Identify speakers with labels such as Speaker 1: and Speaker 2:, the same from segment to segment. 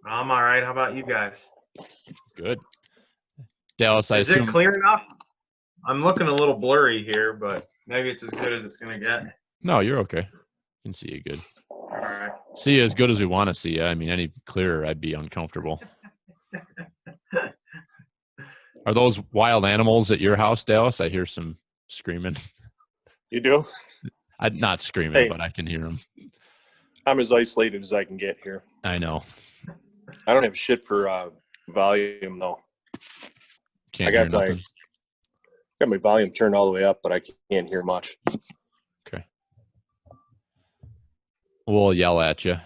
Speaker 1: I'm all right. How about you guys?
Speaker 2: Good. Dallas, I
Speaker 1: Is it
Speaker 2: assume.
Speaker 1: clear enough? I'm looking a little blurry here, but maybe it's as good as it's going to get.
Speaker 2: No, you're okay. Can see you good.
Speaker 1: All right.
Speaker 2: See you as good as we want to see you. I mean, any clearer, I'd be uncomfortable. Are those wild animals at your house, Dallas? I hear some screaming.
Speaker 3: You do?
Speaker 2: I'm not screaming,
Speaker 3: Hey.
Speaker 2: but I can hear them.
Speaker 3: I'm as isolated as I can get here.
Speaker 2: I know.
Speaker 3: I don't have shit for volume, though.
Speaker 2: Can't
Speaker 3: I
Speaker 2: hear
Speaker 3: got
Speaker 2: nothing.
Speaker 3: my volume turned all the way up, but I can't hear much.
Speaker 2: Okay. We'll yell at you.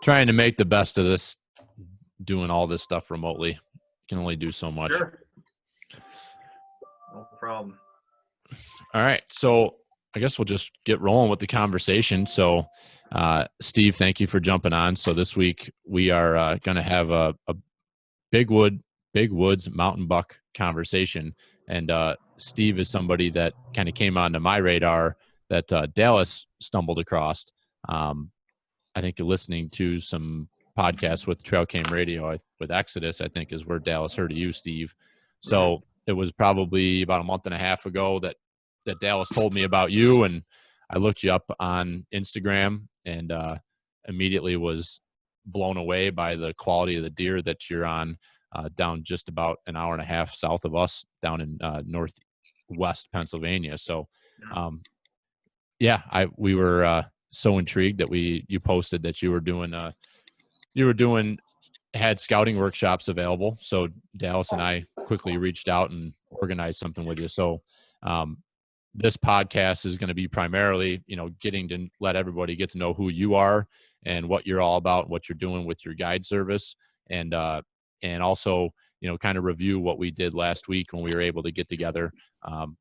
Speaker 2: Trying to make the best of this, doing all this stuff remotely. Can only do so much.
Speaker 1: Sure. No problem.
Speaker 2: All right. So I guess we'll just get rolling with the conversation. So, Steve, thank you for jumping on. So this week we are going to have a big woods mountain buck conversation. And Steve is somebody that kind of came onto my radar that Dallas stumbled across. I think you're listening to some podcasts with Trail Cam Radio with Exodus, I think is where Dallas heard of you, Steve. So it was probably about a month and a half ago that Dallas told me about you, and I looked you up on Instagram and immediately was blown away by the quality of the deer that you're on down just about an hour and a half south of us down in northwest Pennsylvania. So, we were so intrigued that you posted that you were doing had scouting workshops available. So Dallas and I quickly reached out and organized something with you. So this podcast is going to be primarily, getting to let everybody get to know who you are and what you're all about, what you're doing with your guide service, and also, kind of review what we did last week when we were able to get together.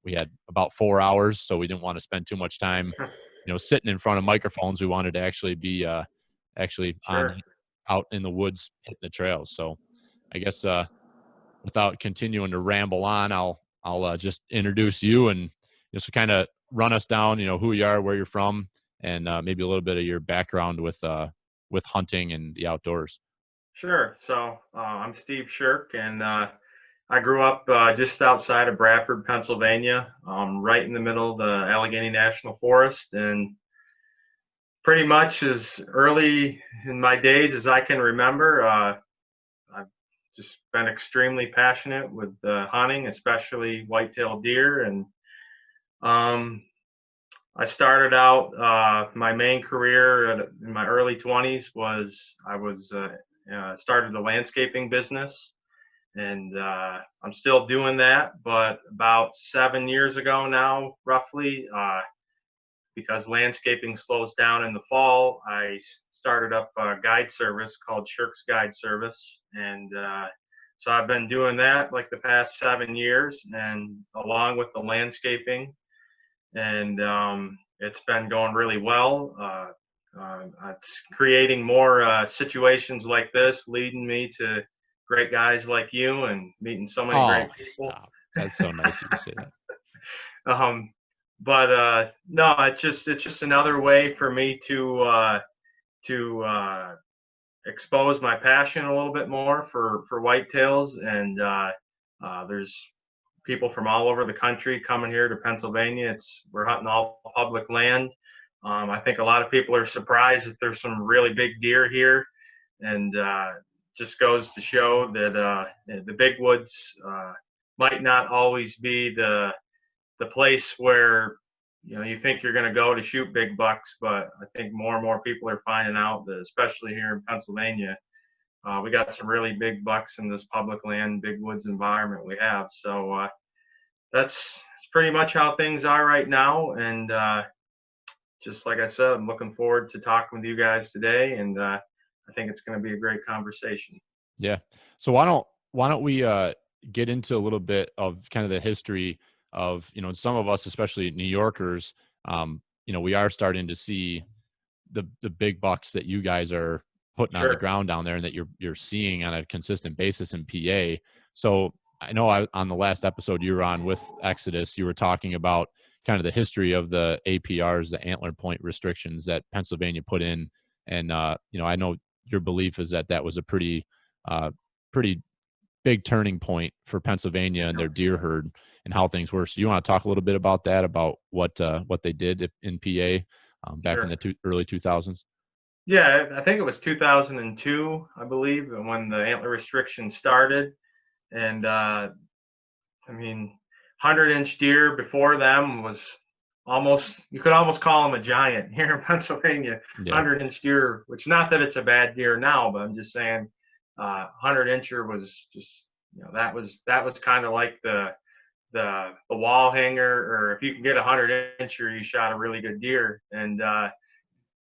Speaker 2: We had about 4 hours, so we didn't want to spend too much time, sitting in front of microphones. We wanted to actually be
Speaker 1: Sure.
Speaker 2: out in the woods hitting the trails. So I guess without continuing to ramble on, I'll just introduce you and just kind of run us down, who you are, where you're from, and maybe a little bit of your background with hunting and the outdoors.
Speaker 1: Sure. So I'm Steve Sherk, and I grew up just outside of Bradford, Pennsylvania, right in the middle of the Allegheny National Forest, and pretty much as early in my days as I can remember, I've just been extremely passionate with hunting, especially whitetail deer. And I started out my main career in my early 20s was I was started a landscaping business, and I'm still doing that. But about 7 years ago now, roughly, because landscaping slows down in the fall, I started up a guide service called Sherks Guide Service. And so I've been doing that like the past 7 years, and along with the landscaping. And it's been going really well. It's creating more situations like this, leading me to great guys like you and meeting so many great people.
Speaker 2: Stop. That's so nice of you to say that.
Speaker 1: But no, it's just another way for me to expose my passion a little bit more for whitetails. And there's people from all over the country coming here to Pennsylvania. We're hunting all public land. I think a lot of people are surprised that there's some really big deer here, and just goes to show that the big woods might not always be the place where you think you're going to go to shoot big bucks. But I think more and more people are finding out that, especially here in Pennsylvania, we got some really big bucks in this public land, big woods environment we have. So that's pretty much how things are right now. And just like I said, I'm looking forward to talking with you guys today, and I think it's going to be a great conversation.
Speaker 2: Yeah. So why don't we get into a little bit of kind of the history of, some of us, especially New Yorkers, we are starting to see the big bucks that you guys are putting on the ground down there and that you're seeing on a consistent basis in PA. So I know on the last episode you were on with Exodus, you were talking about kind of the history of the APRs, the antler point restrictions that Pennsylvania put in And I know your belief is that was a pretty pretty big turning point for Pennsylvania and their deer herd and how things were. So you want to talk a little bit about that, about what they did in PA back in
Speaker 1: Sure.
Speaker 2: the early 2000s?
Speaker 1: Yeah, I think it was 2002, I believe, when the antler restriction started. And I mean, 100-inch deer before them was you could almost call them a giant here in Pennsylvania.
Speaker 2: Yeah.
Speaker 1: 100-inch deer, which, not that it's a bad deer now, but I'm just saying, 100-incher was just, that was kind of like the wall hanger, or if you can get a 100-incher, you shot a really good deer. And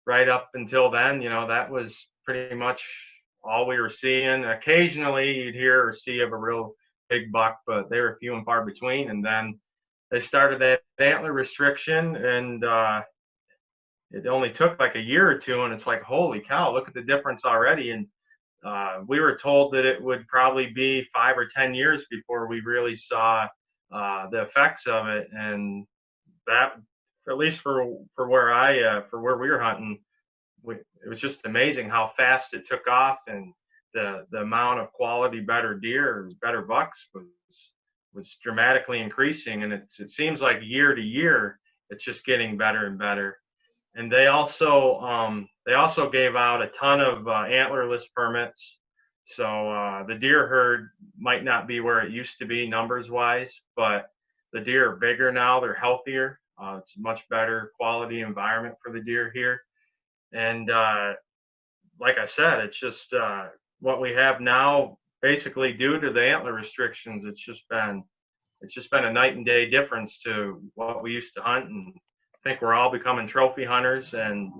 Speaker 1: right up until then, that was pretty much all we were seeing. Occasionally you'd hear or see of a real big buck, but they were few and far between. And then they started that antler restriction, and it only took like a year or two, and it's like, holy cow, look at the difference already. And we were told that it would probably be 5 or 10 years before we really saw the effects of it. And that, at least for where we were hunting, it was just amazing how fast it took off, and the amount of quality better deer, better bucks, was dramatically increasing. And it seems like year to year it's just getting better and better. And they also gave out a ton of antlerless permits. So the deer herd might not be where it used to be numbers wise, but the deer are bigger now. They're healthier. It's a much better quality environment for the deer here. And like I said, it's just what we have now, basically due to the antler restrictions. It's just been a night and day difference to what we used to hunt. And I think we're all becoming trophy hunters. And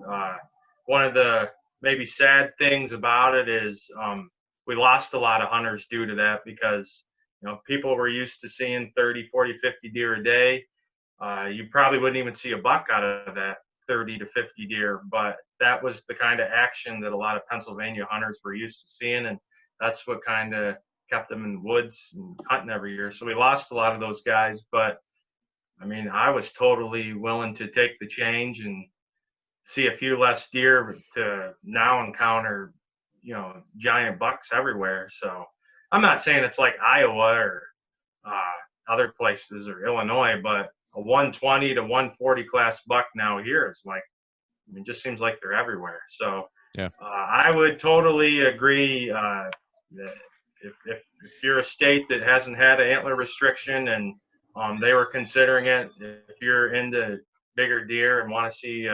Speaker 1: one of the maybe sad things about it is we lost a lot of hunters due to that, because people were used to seeing 30, 40, 50 deer a day. You probably wouldn't even see a buck out of that 30 to 50 deer, but that was the kind of action that a lot of Pennsylvania hunters were used to seeing, and that's what kind of kept them in the woods and hunting every year. So we lost a lot of those guys, but I mean, I was totally willing to take the change and see a few less deer to now encounter, giant bucks everywhere. So I'm not saying it's like Iowa or other places or Illinois, but a 120 to 140 class buck now here is like, just seems like they're everywhere. So
Speaker 2: Yeah.
Speaker 1: I would totally agree that if you're a state that hasn't had an antler restriction, and they were considering it, if you're into bigger deer and want to see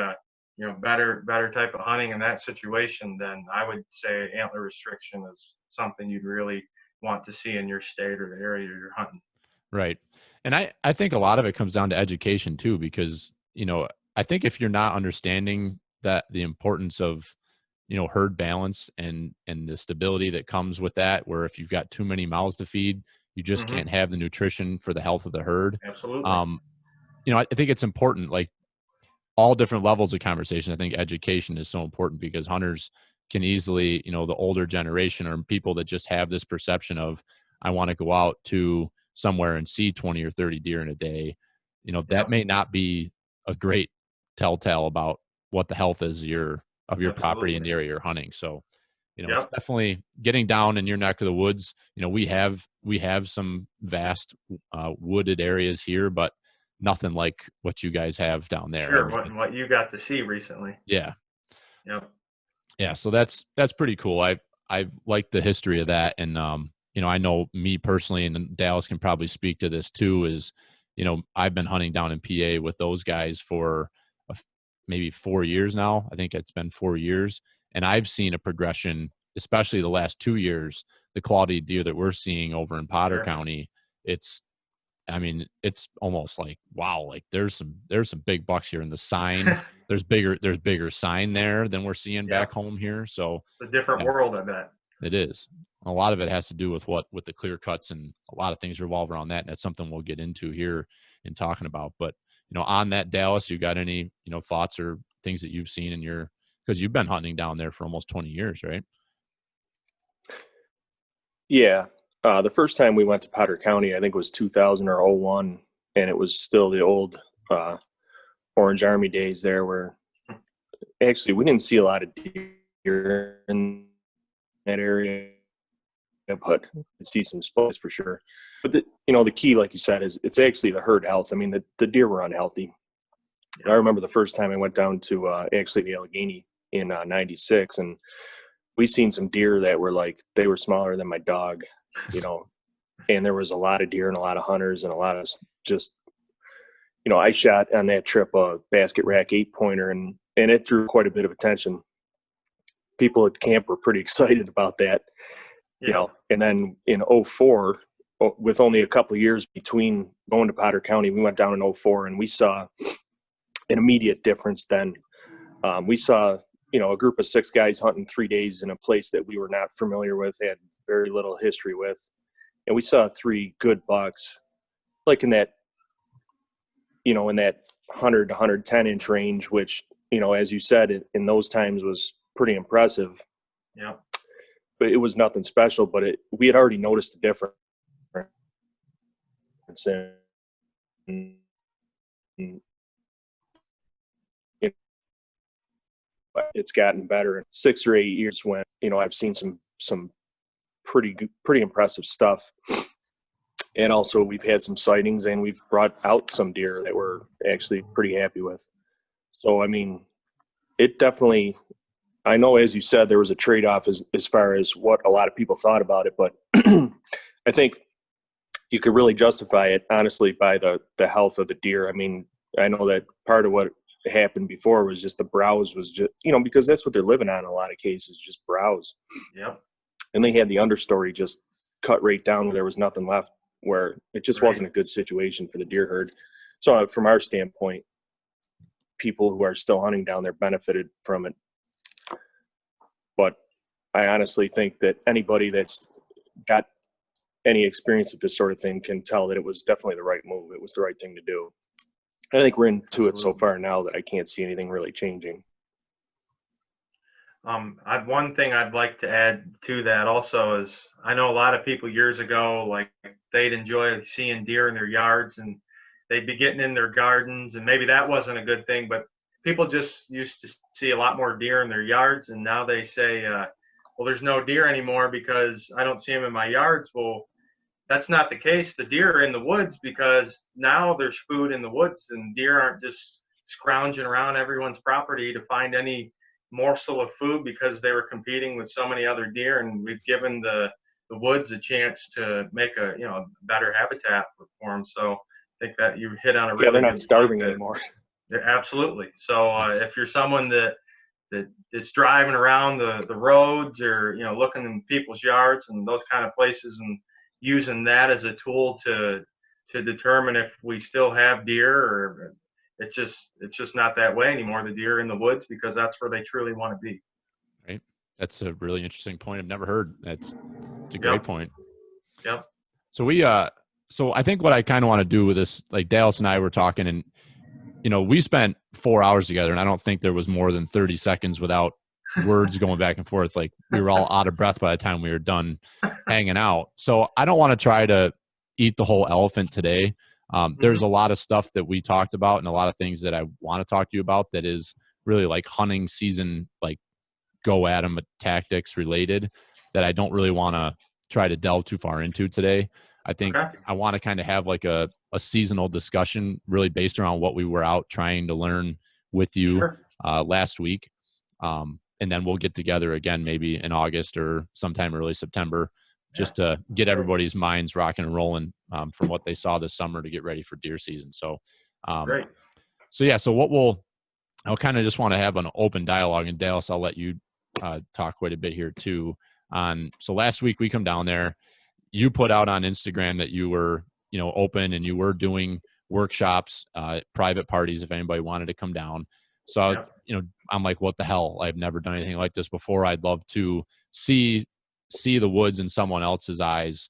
Speaker 1: better type of hunting in that situation, then I would say antler restriction is something you'd really want to see in your state or the area you're hunting.
Speaker 2: Right. And I think a lot of it comes down to education too, because, I think if you're not understanding that the importance of, herd balance and the stability that comes with that, where if you've got too many mouths to feed, you just
Speaker 1: Mm-hmm.
Speaker 2: can't have the nutrition for the health of the herd.
Speaker 1: Absolutely.
Speaker 2: I think it's important, like all different levels of conversation. I think education is so important, because hunters can easily, the older generation or people that just have this perception of, I want to go out to somewhere and see 20 or 30 deer in a day, that
Speaker 1: Yep.
Speaker 2: may not be a great telltale about what the health is of your property and the
Speaker 1: Absolutely.
Speaker 2: area you're hunting. So, it's
Speaker 1: Yep.
Speaker 2: definitely getting down in your neck of the woods. We have some vast wooded areas here, but nothing like what you guys have down there. I
Speaker 1: Sure.
Speaker 2: mean,
Speaker 1: What you got to see recently.
Speaker 2: yeah.
Speaker 1: Yep.
Speaker 2: Yeah. So that's pretty cool. I like the history of that. And, I know me personally, and Dallas can probably speak to this too, is, I've been hunting down in PA with those guys for maybe 4 years now. I think it's been 4 years. And I've seen a progression, especially the last 2 years, the quality of deer that we're seeing over in Potter
Speaker 1: Sure.
Speaker 2: County. It's almost like, wow, like there's some big bucks here in the sign. There's bigger sign there than we're seeing back
Speaker 1: Yep.
Speaker 2: home here. So
Speaker 1: It's a different
Speaker 2: yeah,
Speaker 1: world, I bet.
Speaker 2: it is. A lot of it has to do with with the clear cuts, and a lot of things revolve around that. And that's something we'll get into here in talking about. But, on that, Dallas, you got any, thoughts or things that you've seen because you've been hunting down there for almost 20 years, right?
Speaker 3: Yeah. The first time we went to Potter County, I think it was 2000 or '01, and it was still the old Orange Army days there, where actually, we didn't see a lot of deer in that area, but see some spots for sure. But the key, like you said, is it's actually the herd health. I mean, the deer were unhealthy. I remember the first time I went down to actually the Allegheny in '96, and we seen some deer that were like, they were smaller than my dog, and there was a lot of deer and a lot of hunters and a lot of just, I shot on that trip a basket rack 8-pointer, and it drew quite a bit of attention. People at camp were pretty excited about that, and then in '04, with only a couple of years between going to Potter County, we went down in '04 and we saw an immediate difference then. We saw, a group of 6 guys hunting 3 days in a place that we were not familiar with, had very little history with. And we saw 3 good bucks, like in that 100 to 110 inch range, which, as you said, in those times was pretty impressive.
Speaker 1: Yeah.
Speaker 3: But it was nothing special, but we had already noticed a difference. It's gotten better in 6 or 8 years when, I've seen some pretty impressive stuff. And also we've had some sightings and we've brought out some deer that we're actually pretty happy with. So, I mean, it definitely, I know, as you said, there was a trade-off as far as what a lot of people thought about it, but I think you could really justify it, honestly, by the health of the deer. I mean, I know that part of what happened before was just the browse was just, because that's what they're living on in a lot of cases, just browse.
Speaker 1: Yep.
Speaker 3: And they had the understory just cut right down where there was nothing left, where it just wasn't a good situation for the deer herd. So from our standpoint, people who are still hunting down there benefited from it. But I honestly think that anybody that's got any experience with this sort of thing can tell that it was definitely the right move. It was the right thing to do. I think we're into it so far now that I can't see anything really changing.
Speaker 1: One thing I'd like to add to that also is I know a lot of people years ago, like they'd enjoy seeing deer in their yards and they'd be getting in their gardens, and maybe that wasn't a good thing, but people just used to see a lot more deer in their yards, and now they say, well, there's no deer anymore because I don't see them in my yards. Well, that's not the case. The deer are in the woods because now there's food in the woods, and deer aren't just scrounging around everyone's property to find any morsel of food because they were competing with so many other deer, and we've given the woods a chance to make a better habitat for them. So I think that you hit on a really
Speaker 3: they're not
Speaker 1: good
Speaker 3: starving anymore.
Speaker 1: Absolutely. So if you're someone that it's driving around the roads or looking in people's yards and those kind of places and using that as a tool to determine if we still have deer, or it's just not that way anymore. The deer are in the woods because that's where they truly want to be.
Speaker 2: Right. That's a really interesting point. I've never heard. It's a great point.
Speaker 1: Yep.
Speaker 2: So so I think what I kind of want to do with this, like Dallas and I were talking, and we spent 4 hours together, and I don't think there was more than 30 seconds without words going back and forth. Like we were all out of breath by the time we were done hanging out. So I don't want to try to eat the whole elephant today. There's a lot of stuff that we talked about and a lot of things that I want to talk to you about that is really like hunting season, like go at 'em tactics related, that I don't really want to try to delve too far into today. I think I want to kind of have like a seasonal discussion really based around what we were out trying to learn with you last week. And then we'll get together again, maybe in August or sometime early September, just to get everybody's minds rocking and rolling from what they saw this summer to get ready for deer season. So, so I'll kind of just want to have an open dialogue. And Dallas, I'll let you talk quite a bit here too. So last week we come down there, you put out on Instagram that you were, open and you were doing workshops, private parties, if anybody wanted to come down. So, I'm like, what the hell? I've never done anything like this before. I'd love to see the woods in someone else's eyes.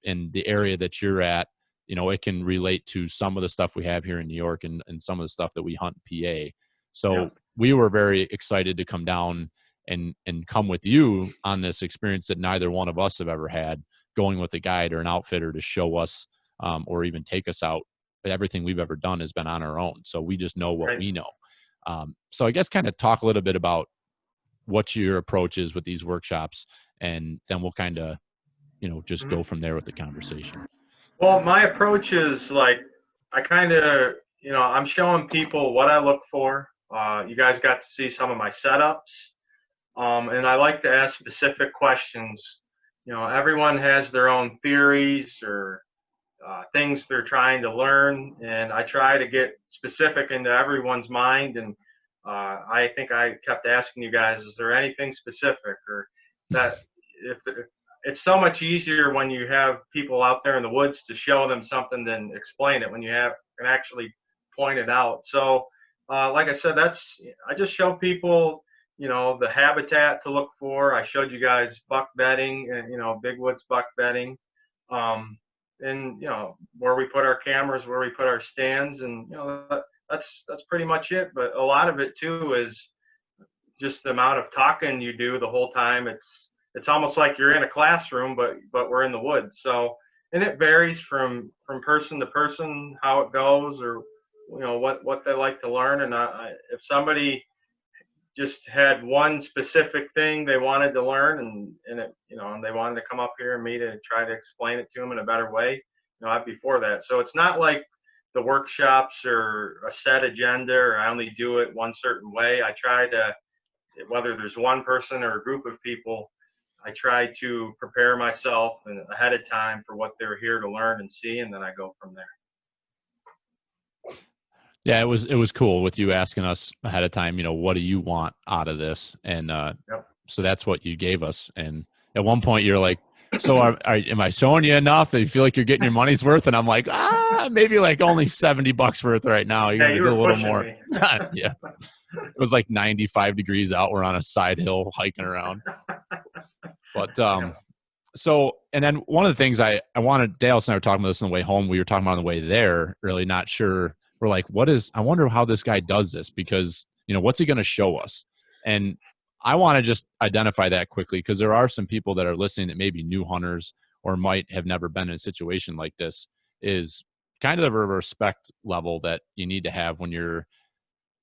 Speaker 2: In the area that you're at, it can relate to some of the stuff we have here in New York and some of the stuff that we hunt in PA. So we were very excited to come down and come with you on this experience that neither one of us have ever had, going with a guide or an outfitter to show us or even take us out. Everything we've ever done has been on our own. So we just know what we know. So I guess kind of talk a little bit about what your approach is with these workshops, and then we'll kind of, just go from there with the conversation.
Speaker 1: Well, my approach is like, I kind of, I'm showing people what I look for. You guys got to see some of my setups. And I like to ask specific questions. Everyone has their own theories or things they're trying to learn, and I try to get specific into everyone's mind. And I think I kept asking you guys, is there anything specific, or that if it's so much easier when you have people out there in the woods to show them something than explain it when you can actually point it out. So, like I said, I just show people, the habitat to look for. I showed you guys buck bedding and, big woods buck bedding. And where we put our cameras, where we put our stands, and that's pretty much it. But a lot of it too is just the amount of talking you do the whole time. It's almost like you're in a classroom, but we're in the woods. So, and it varies from person to person how it goes, or what they like to learn. And if somebody just had one specific thing they wanted to learn, and they wanted to come up here and me to try to explain it to them in a better way, I'd be for that. So it's not like the workshops or a set agenda, or I only do it one certain way. I try to, whether there's one person or a group of people, I try to prepare myself ahead of time for what they're here to learn and see, and then I go from there.
Speaker 2: Yeah, it was cool with you asking us ahead of time, what do you want out of this? And
Speaker 1: Yep.
Speaker 2: so that's what you gave us. And at one point you're like, so am I showing you enough? Do you feel like you're getting your money's worth? And I'm like, maybe like only $70 worth right now. You're
Speaker 1: Hey,
Speaker 2: going to
Speaker 1: you
Speaker 2: do a
Speaker 1: were
Speaker 2: little
Speaker 1: pushing
Speaker 2: more.
Speaker 1: me.
Speaker 2: Yeah. It was like 95 degrees out. We're on a side hill hiking around. But so, and then one of the things I wanted, Dale and I were talking about this on the way home. We were talking about on the way there, really not sure. We're like, I wonder how this guy does this, because, what's he going to show us? And I want to just identify that quickly, because there are some people that are listening that may be new hunters or might have never been in a situation like this. Is kind of a respect level that you need to have when you're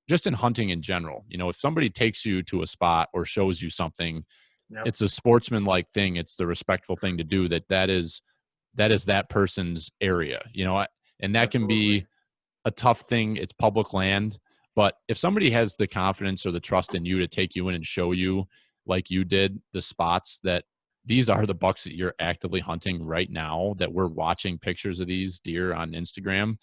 Speaker 2: just in hunting in general. If somebody takes you to a spot or shows you something,
Speaker 1: Yep.
Speaker 2: it's a sportsmanlike thing. It's the respectful thing to do. That is that person's area, and that can be a tough thing. It's public land. But if somebody has the confidence or the trust in you to take you in and show you, like you did, the spots that these are the bucks that you're actively hunting right now, that we're watching pictures of these deer on Instagram,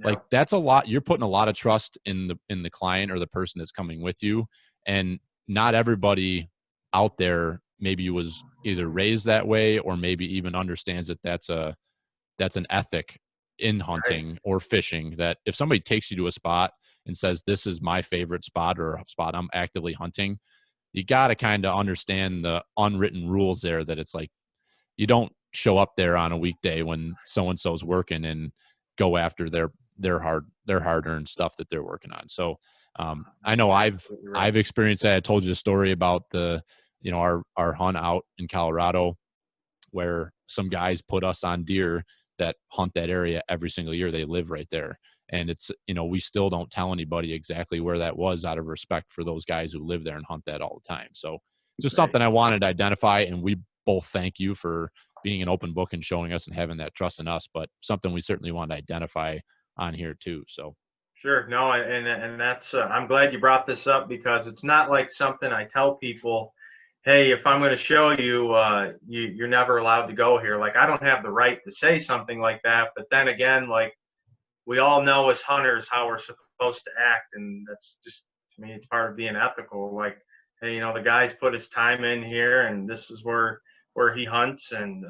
Speaker 2: like that's a lot. You're putting a lot of trust in the client or the person that's coming with you. And not everybody out there maybe was either raised that way, or maybe even understands that that's an ethic in hunting or fishing, that if somebody takes you to a spot and says, this is my favorite spot or a spot I'm actively hunting, you got to kind of understand the unwritten rules there, that it's like, you don't show up there on a weekday when so-and-so's working and go after their hard-earned stuff that they're working on. So I know I've experienced that. I told you the story about our hunt out in Colorado, where some guys put us on deer that hunt that area every single year. They live right there. And it's, we still don't tell anybody exactly where that was, out of respect for those guys who live there and hunt that all the time. So just something I wanted to identify. And we both thank you for being an open book and showing us and having that trust in us, but something we certainly want to identify on here too. So.
Speaker 1: Sure. No, and that's, I'm glad you brought this up, because it's not like something I tell people, hey, if I'm going to show you, you're never allowed to go here. Like, I don't have the right to say something like that. But then again, like, we all know as hunters how we're supposed to act. And that's just, to me, it's part of being ethical. Like, hey, the guy's put his time in here, and this is where he hunts. And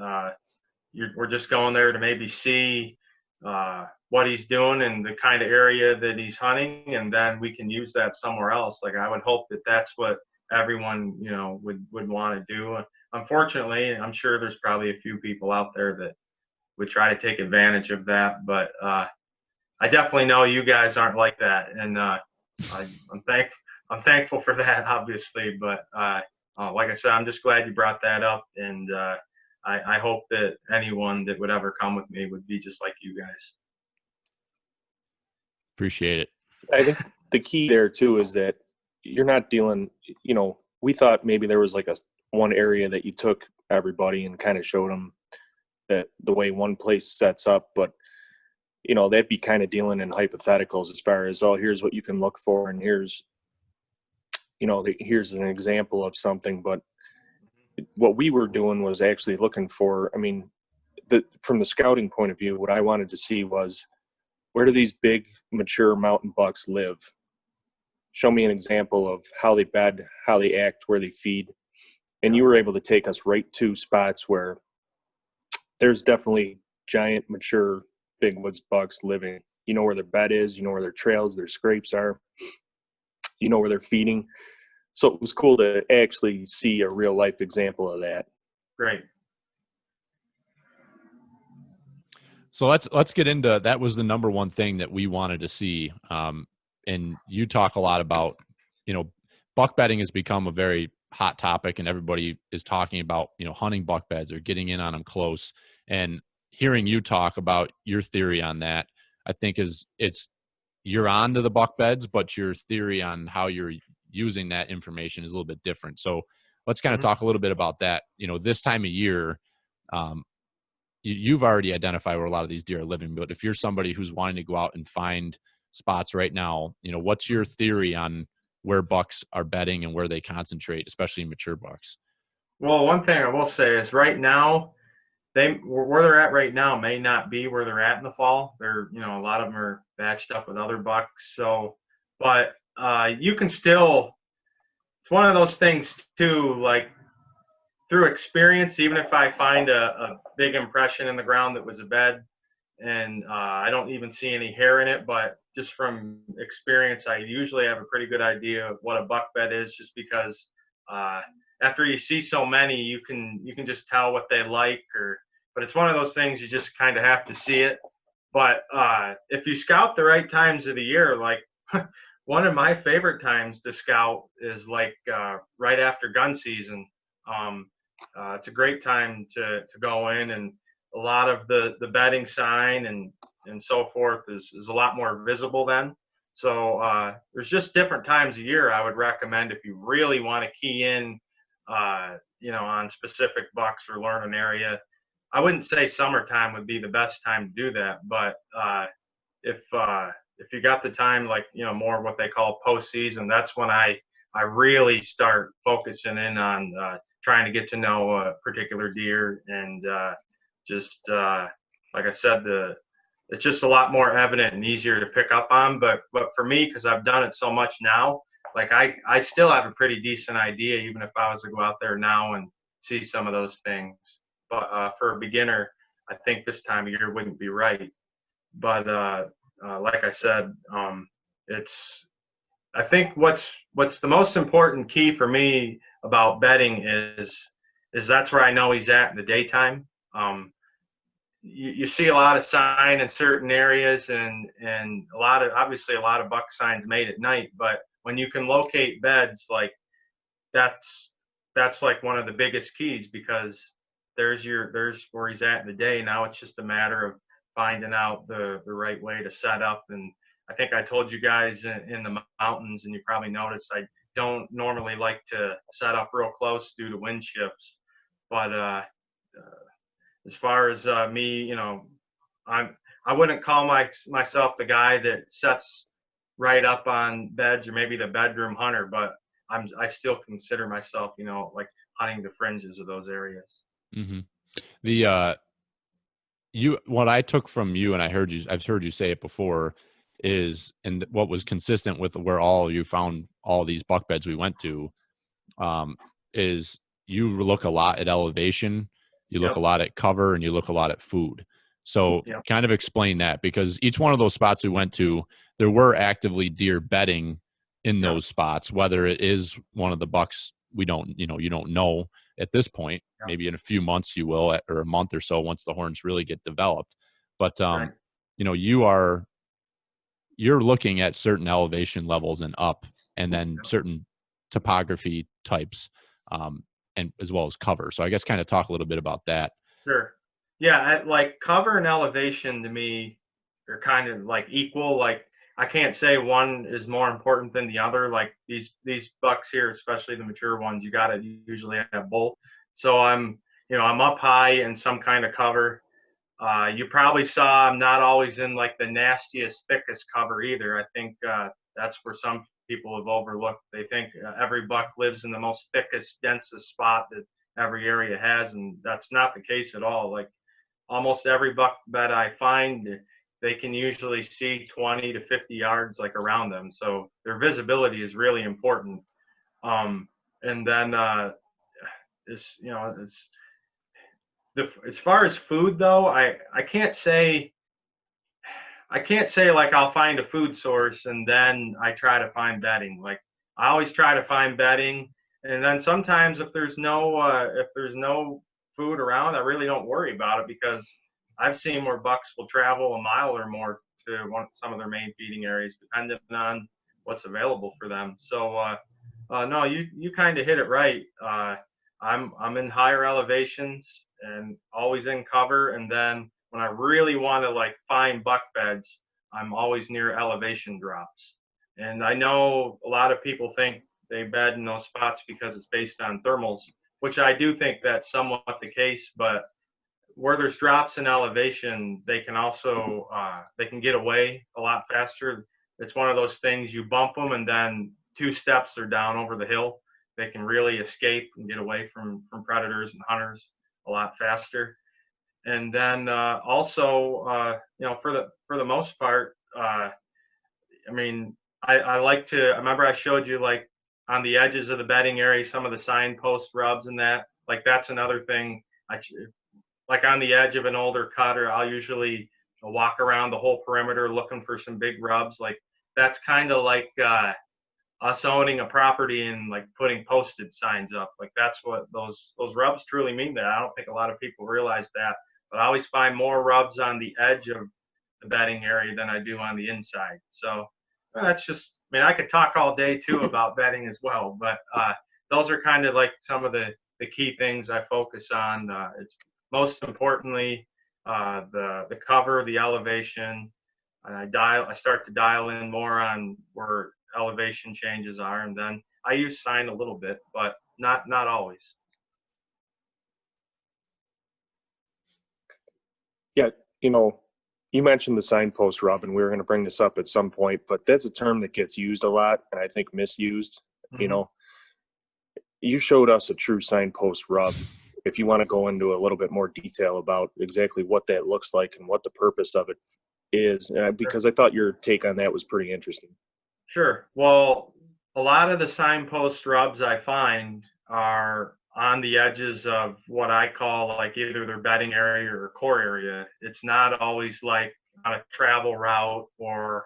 Speaker 1: we're just going there to maybe see what he's doing and the kind of area that he's hunting, and then we can use that somewhere else. Like, I would hope that that's what everyone would want to do. Unfortunately, I'm sure there's probably a few people out there that would try to take advantage of that, but I definitely know you guys aren't like that, and I'm thankful for that, obviously. But like I said, I'm just glad you brought that up, and I hope that anyone that would ever come with me would be just like you guys.
Speaker 2: Appreciate it.
Speaker 3: I think the key there too is that you're not dealing, we thought maybe there was like one area that you took everybody and kind of showed them that the way one place sets up, but that'd be kind of dealing in hypotheticals as far as, oh, here's what you can look for, and here's here's an example of something. But what we were doing was actually looking for, from the scouting point of view, what I wanted to see was, where do these big mature mountain bucks live? Show me an example of how they bed, how they act, where they feed. And you were able to take us right to spots where there's definitely giant, mature, big woods bucks living. You know where their bed is, you know where their trails, their scrapes are, you know where they're feeding. So it was cool to actually see a real life example of that.
Speaker 1: Great.
Speaker 2: So let's get into that. Was the number one thing that we wanted to see. And you talk a lot about, buck bedding has become a very hot topic, and everybody is talking about, hunting buck beds or getting in on them close. And hearing you talk about your theory on that, I think you're on to the buck beds, but your theory on how you're using that information is a little bit different. So let's kind of talk a little bit about that. This time of year, you've already identified where a lot of these deer are living, but if you're somebody who's wanting to go out and find spots right now, what's your theory on where bucks are bedding and where they concentrate, especially mature bucks?
Speaker 1: Well, one thing I will say is right now, where they're at right now may not be where they're at in the fall. They're, a lot of them are batched up with other bucks. So, but you can still, it's one of those things too, like through experience, even if I find a big impression in the ground that was a bed and I don't even see any hair in it, but just from experience, I usually have a pretty good idea of what a buck bed is, just because after you see so many, you can just tell what they like. But it's one of those things you just kind of have to see it. But if you scout the right times of the year, like one of my favorite times to scout is like right after gun season. It's a great time to go in, and a lot of the bedding sign and so forth is a lot more visible then. So there's just different times of year I would recommend if you really want to key in, on specific bucks or learn an area. I wouldn't say summertime would be the best time to do that, but if you got the time, like, more what they call postseason, that's when I really start focusing in on trying to get to know a particular deer, and like I said, it's just a lot more evident and easier to pick up on. But for me, because I've done it so much now, like I still have a pretty decent idea, even if I was to go out there now and see some of those things. But for a beginner, I think this time of year wouldn't be right. But like I said, I think what's the most important key for me about bedding is that's where I know he's at in the daytime. You see a lot of sign in certain areas, and obviously a lot of buck signs made at night. But when you can locate beds, like that's like one of the biggest keys, because there's where he's at in the day. Now it's just a matter of finding out the right way to set up. And I think I told you guys in the mountains, and you probably noticed, I don't normally like to set up real close due to wind shifts. But as far as me, I wouldn't call myself the guy that sets right up on beds, or maybe the bedroom hunter, but I still consider myself, like hunting the fringes of those areas.
Speaker 2: Mm-hmm. What I took from you, and I've heard you say it before, is, and what was consistent with where all you found all these buck beds we went to, is you look a lot at elevation, you look a lot at cover, and you look a lot at food. So kind of explain that, because each one of those spots we went to, there were actively deer bedding in those spots, whether it is one of the bucks, you don't know at this point. Maybe in a few months you will, or a month or so, once the horns really get developed. But you're looking at certain elevation levels and up, and then certain topography types, and as well as cover. So I guess kind of talk a little bit about that.
Speaker 1: Sure. Yeah, like cover and elevation to me are kind of like equal. Like I can't say one is more important than the other. Like these bucks here, especially the mature ones, you got to usually have both. So I'm up high in some kind of cover. You probably saw I'm not always in like the nastiest, thickest cover either. I think that's where some people have overlooked. They think every buck lives in the most thickest, densest spot that every area has, and that's not the case at all. Like almost every buck bed I find, they can usually see 20 to 50 yards like around them. So their visibility is really important. And then it's as far as food though, I can't say like I'll find a food source and then I try to find bedding. Like I always try to find bedding, and then sometimes if there's no food around, I really don't worry about it because I've seen where bucks will travel a mile or more to some of their main feeding areas, depending on what's available for them. So no, you kind of hit it right. I'm in higher elevations and always in cover, and then when I really want to like find buck beds, I'm always near elevation drops. And I know a lot of people think they bed in those spots because it's based on thermals, which I do think that's somewhat the case. But where there's drops in elevation, they can also they can get away a lot faster. It's one of those things you bump them and then 2 steps they're down over the hill. They can really escape and get away from predators and hunters a lot faster. And then also, for the most part, I mean, I like to. I remember I showed you like on the edges of the bedding area, some of the signpost rubs and that. Like that's another thing. Like on the edge of an older cutter, I'll usually walk around the whole perimeter looking for some big rubs. Like that's kind of like us owning a property and like putting posted signs up. Like that's what those rubs truly mean. That I don't think a lot of people realize that. But I always find more rubs on the edge of the bedding area than I do on the inside. So that's just. I mean, I could talk all day too about bedding as well, but those are kind of like some of the key things I focus on. It's most importantly the cover, the elevation. And I start to dial in more on where elevation changes are, and then I use sign a little bit, but not always.
Speaker 3: Yeah, you mentioned the signpost rub, and we were going to bring this up at some point, but that's a term that gets used a lot and I think misused.
Speaker 1: Mm-hmm.
Speaker 3: You showed us a true signpost rub. If you want to go into a little bit more detail about exactly what that looks like and what the purpose of it is, because I thought your take on that was pretty interesting.
Speaker 1: Sure. Well, a lot of the signpost rubs I find are on the edges of what I call like either their bedding area or core area. It's not always like on a travel route or,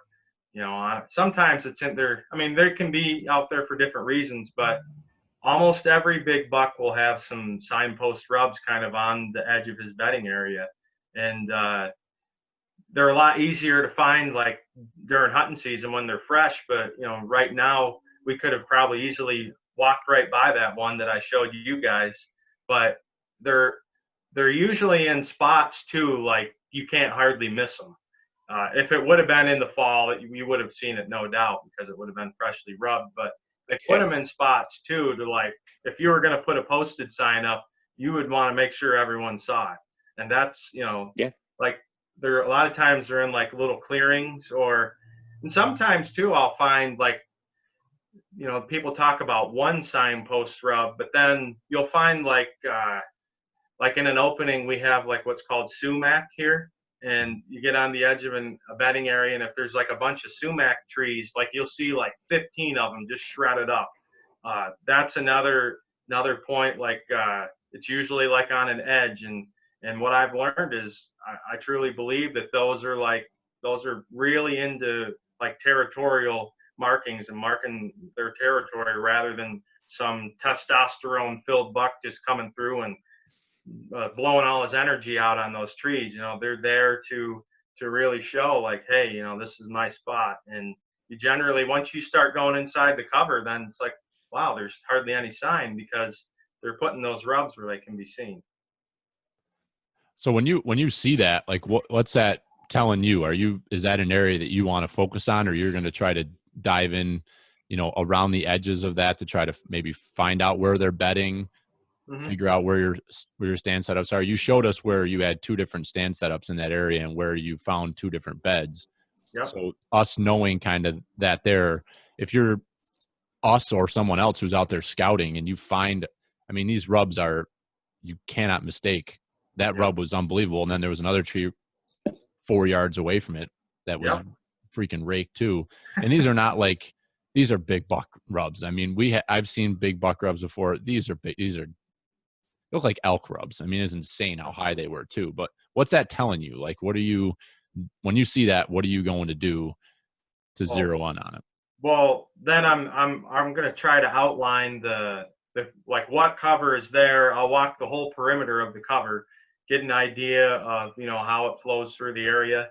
Speaker 1: sometimes it's in there. I mean, they can be out there for different reasons, but almost every big buck will have some signpost rubs kind of on the edge of his bedding area. And they're a lot easier to find like during hunting season when they're fresh. But right now we could have probably easily walked right by that one that I showed you guys. But they're usually in spots too, like you can't hardly miss them. If it would have been in the fall, you would have seen it, no doubt, because it would have been freshly rubbed. But they put them in spots too, to like, if you were going to put a posted sign up, you would want to make sure everyone saw it. And that's, like a lot of times they're in like little clearings, and sometimes too, I'll find like, people talk about one signpost rub, but then you'll find like in an opening, we have like what's called sumac here. And you get on the edge of a bedding area, and if there's like a bunch of sumac trees, like you'll see like 15 of them just shredded up. That's another point. Like it's usually like on an edge, and what I've learned is I truly believe that those are really into like territorial markings and marking their territory rather than some testosterone filled buck just coming through and blowing all his energy out on those trees. They're there to really show like, hey, this is my spot. And you generally, once you start going inside the cover, then it's like, wow, there's hardly any sign because they're putting those rubs where they can be seen.
Speaker 2: So when you see that, like what's that telling you? Is that an area that you want to focus on, or you're going to try to dive in, around the edges of that to try to maybe find out where they're bedding, figure out where your stand setups are? You showed us where you had 2 different stand setups in that area and where you found 2 different beds.
Speaker 1: Yep.
Speaker 2: So us knowing kind of that there, if you're us or someone else who's out there scouting and you find, I mean, these rubs you cannot mistake. That rub was unbelievable. And then there was another tree 4 yards away from it that was freaking raked too. And these are not like, these are big buck rubs. I mean, I've seen big buck rubs before. These are big. These look like elk rubs. I mean, it's insane how high they were too. But what's that telling you? Like, when you see that, what are you going to do to zero in on it?
Speaker 1: Well, then I'm going to try to outline the like what cover is there. I'll walk the whole perimeter of the cover, get an idea of how it flows through the area,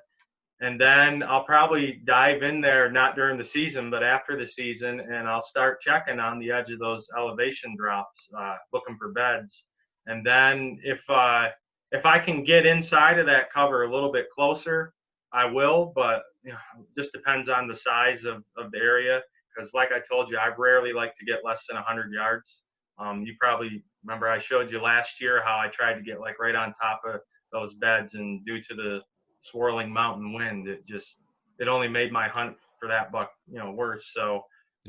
Speaker 1: and then I'll probably dive in there, not during the season but after the season, and I'll start checking on the edge of those elevation drops, looking for beds. And then if I can get inside of that cover a little bit closer, I will, but it just depends on the size of the area, because like I told you, I rarely like to get less than 100 yards. You probably remember I showed you last year how I tried to get like right on top of those beds, and due to the swirling mountain wind, it only made my hunt for that buck worse. So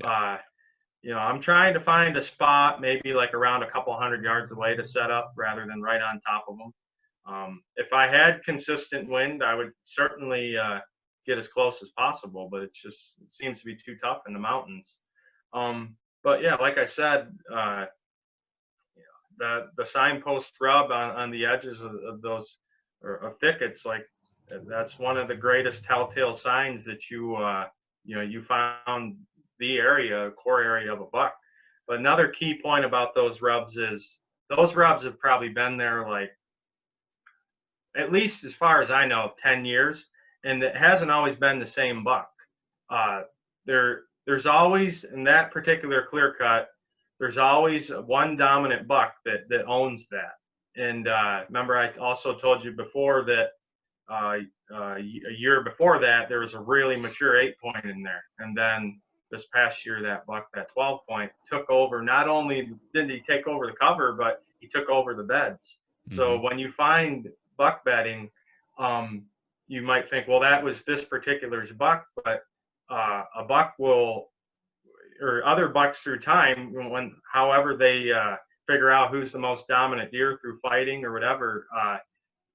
Speaker 1: I'm trying to find a spot maybe like around a couple 100 yards away to set up rather than right on top of them. If I had consistent wind, I would certainly get as close as possible, but it seems to be too tough in the mountains. But yeah, like I said, the signpost rub on the edges of those of thickets, like that's one of the greatest telltale signs that you found the core area of a buck. But another key point about those rubs is those rubs have probably been there like, at least as far as I know, 10 years, and it hasn't always been the same buck. There's always, in that particular clear cut, there's always one dominant buck that owns that. And remember, I also told you before that a year before that, there was a really mature 8-point in there. And then this past year, that buck, that 12-point, took over. Not only did he take over the cover, but he took over the beds. So when you find buck bedding, you might think, well, that was this particular buck, but a buck will, or other bucks through time, however they figure out who's the most dominant deer through fighting or whatever,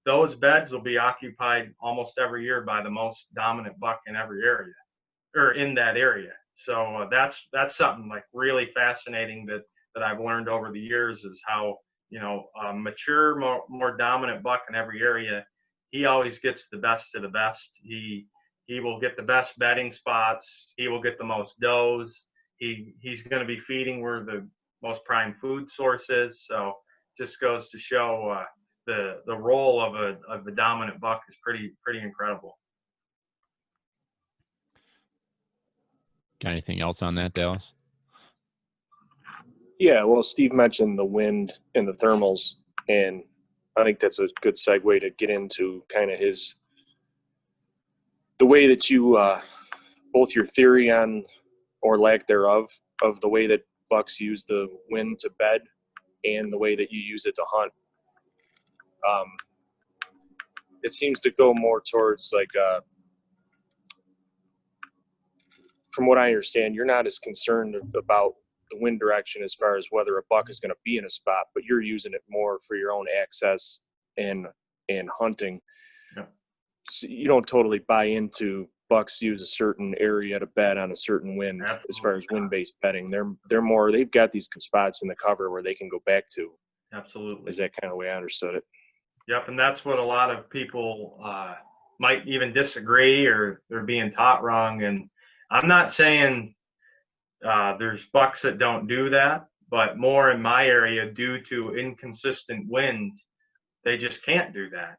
Speaker 1: those beds will be occupied almost every year by the most dominant buck in every area, or in that area. So that's something like really fascinating that I've learned over the years, is how a mature, more dominant buck in every area, he always gets the best of the best. He will get the best bedding spots. He will get the most does. He's going to be feeding where the most prime food source is. So just goes to show the role of the dominant buck is pretty incredible.
Speaker 2: Got anything else on that, Dallas?
Speaker 3: Yeah, well, Steve mentioned the wind and the thermals, and I think that's a good segue to get into kind of the way that you, both your theory on, or lack thereof, of the way that bucks use the wind to bed and the way that you use it to hunt. It seems to go more towards like, from what I understand, you're not as concerned about the wind direction as far as whether a buck is going to be in a spot, but you're using it more for your own access and hunting.
Speaker 1: Yeah.
Speaker 3: So you don't totally buy into bucks use a certain area to bed on a certain wind. Absolutely. As far as wind-based bedding, they've got these spots in the cover where they can go back to.
Speaker 1: Absolutely.
Speaker 3: Is that kind of the way I understood it?
Speaker 1: Yep, and that's what a lot of people might even disagree, or they're being taught wrong. And I'm not saying there's bucks that don't do that, but more in my area, due to inconsistent wind, they just can't do that.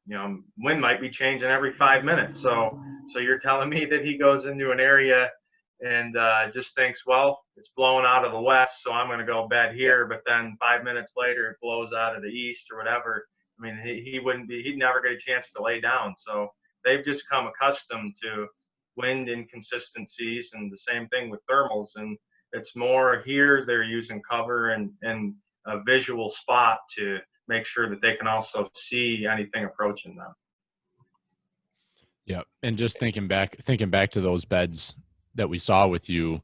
Speaker 1: Wind might be changing every 5 minutes. So you're telling me that he goes into an area and just thinks, well, it's blowing out of the west, so I'm going to go bed here. But then 5 minutes later, it blows out of the east or whatever. I mean, he'd never get a chance to lay down. So they've just come accustomed to wind inconsistencies, and the same thing with thermals. And it's more here they're using cover and a visual spot to make sure that they can also see anything approaching them.
Speaker 2: Yeah. And just thinking back to those beds that we saw with you,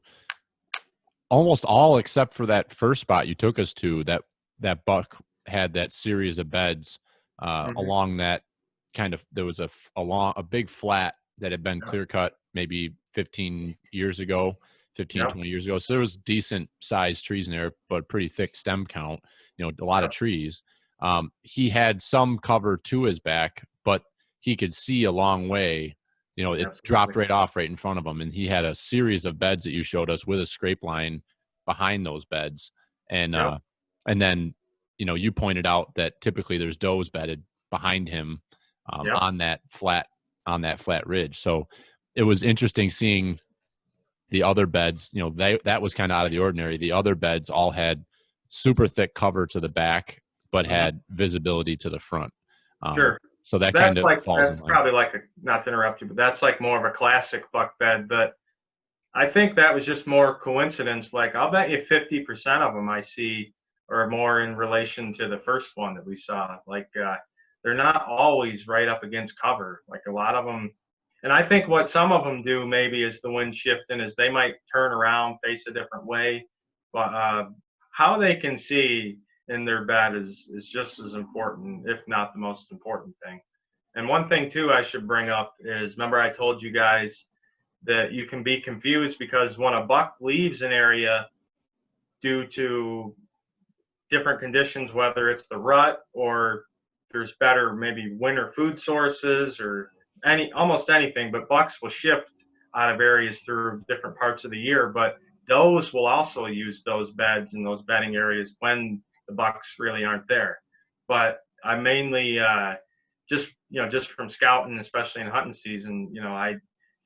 Speaker 2: almost all except for that first spot you took us to, that buck had that series of beds along that kind of, there was a big flat that had been clear cut maybe 15 years ago, 20 years ago. So there was decent sized trees in there, but pretty thick stem count, a lot of trees. He had some cover to his back, but he could see a long way. It
Speaker 1: Absolutely.
Speaker 2: dropped right off right in front of him. And he had a series of beds that you showed us with a scrape line behind those beds. And then, you pointed out that typically there's does bedded behind him on that flat ridge. So it was interesting seeing the other beds, that was kind of out of the ordinary. The other beds all had super thick cover to the back, but had visibility to the front.
Speaker 1: Sure.
Speaker 2: So that kind of falls
Speaker 1: that's
Speaker 2: in
Speaker 1: probably like not to interrupt you, but that's like more of a classic buck bed. But I think that was just more coincidence. Like I'll bet you 50% of them I see are more in relation to the first one that we saw. Like they're not always right up against cover. Like a lot of them, and I think what some of them do maybe is the wind shifting is they might turn around, face a different way. But how they can see in their bed is just as important, if not the most important thing. And one thing too I should bring up is, remember I told you guys that you can be confused because when a buck leaves an area due to different conditions, whether it's the rut or there's better maybe winter food sources or almost anything, but bucks will shift out of areas through different parts of the year. But does will also use those beds and those bedding areas when the bucks really aren't there. But I mainly just from scouting, especially in hunting season,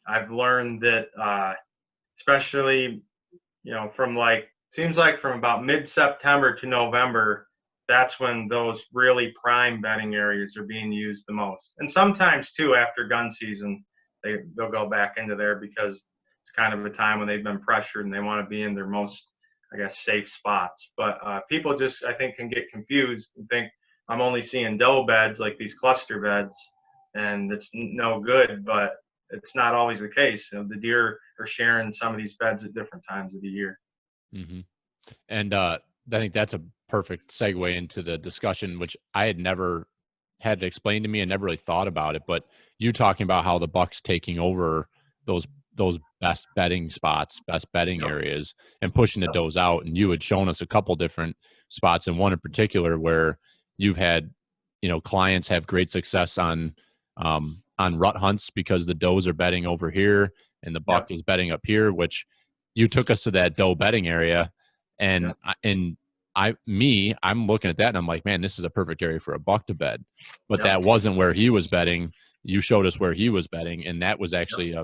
Speaker 1: I've learned that especially from seems like from about mid-September to November, that's when those really prime bedding areas are being used the most. And sometimes too after gun season, they'll go back into there because it's kind of a time when they've been pressured and they want to be in their most, I guess, safe spots. But people just, I think, can get confused and think I'm only seeing doe beds, like these cluster beds, and it's no good, but it's not always the case. The deer are sharing some of these beds at different times of the year.
Speaker 2: Mm-hmm. And I think that's a perfect segue into the discussion, which I had never had it explained to me and never really thought about it. But you talking about how the buck's taking over those best bedding spots, best bedding areas, and pushing the does out. And you had shown us a couple different spots, and one in particular where you've had, clients have great success on rut hunts because the does are bedding over here and the buck is bedding up here, which you took us to that doe bedding area. And I'm looking at that and I'm like, man, this is a perfect area for a buck to bed. But that wasn't where he was bedding. You showed us where he was bedding, and that was actually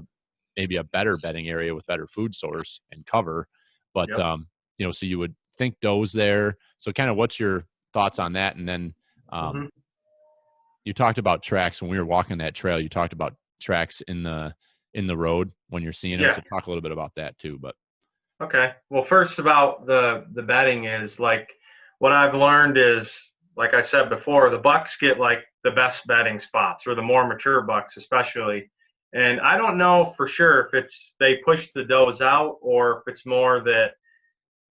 Speaker 2: maybe a better bedding area with better food source and cover. But so you would think does there. So kind of what's your thoughts on that? And then you talked about tracks when we were walking that trail. You talked about tracks in the road when you're seeing them. So talk a little bit about that too. But
Speaker 1: okay. Well, first about the bedding is like what I've learned is, like I said before, the bucks get like the best bedding spots, or the more mature bucks especially. And I don't know for sure if it's they push the does out or if it's more that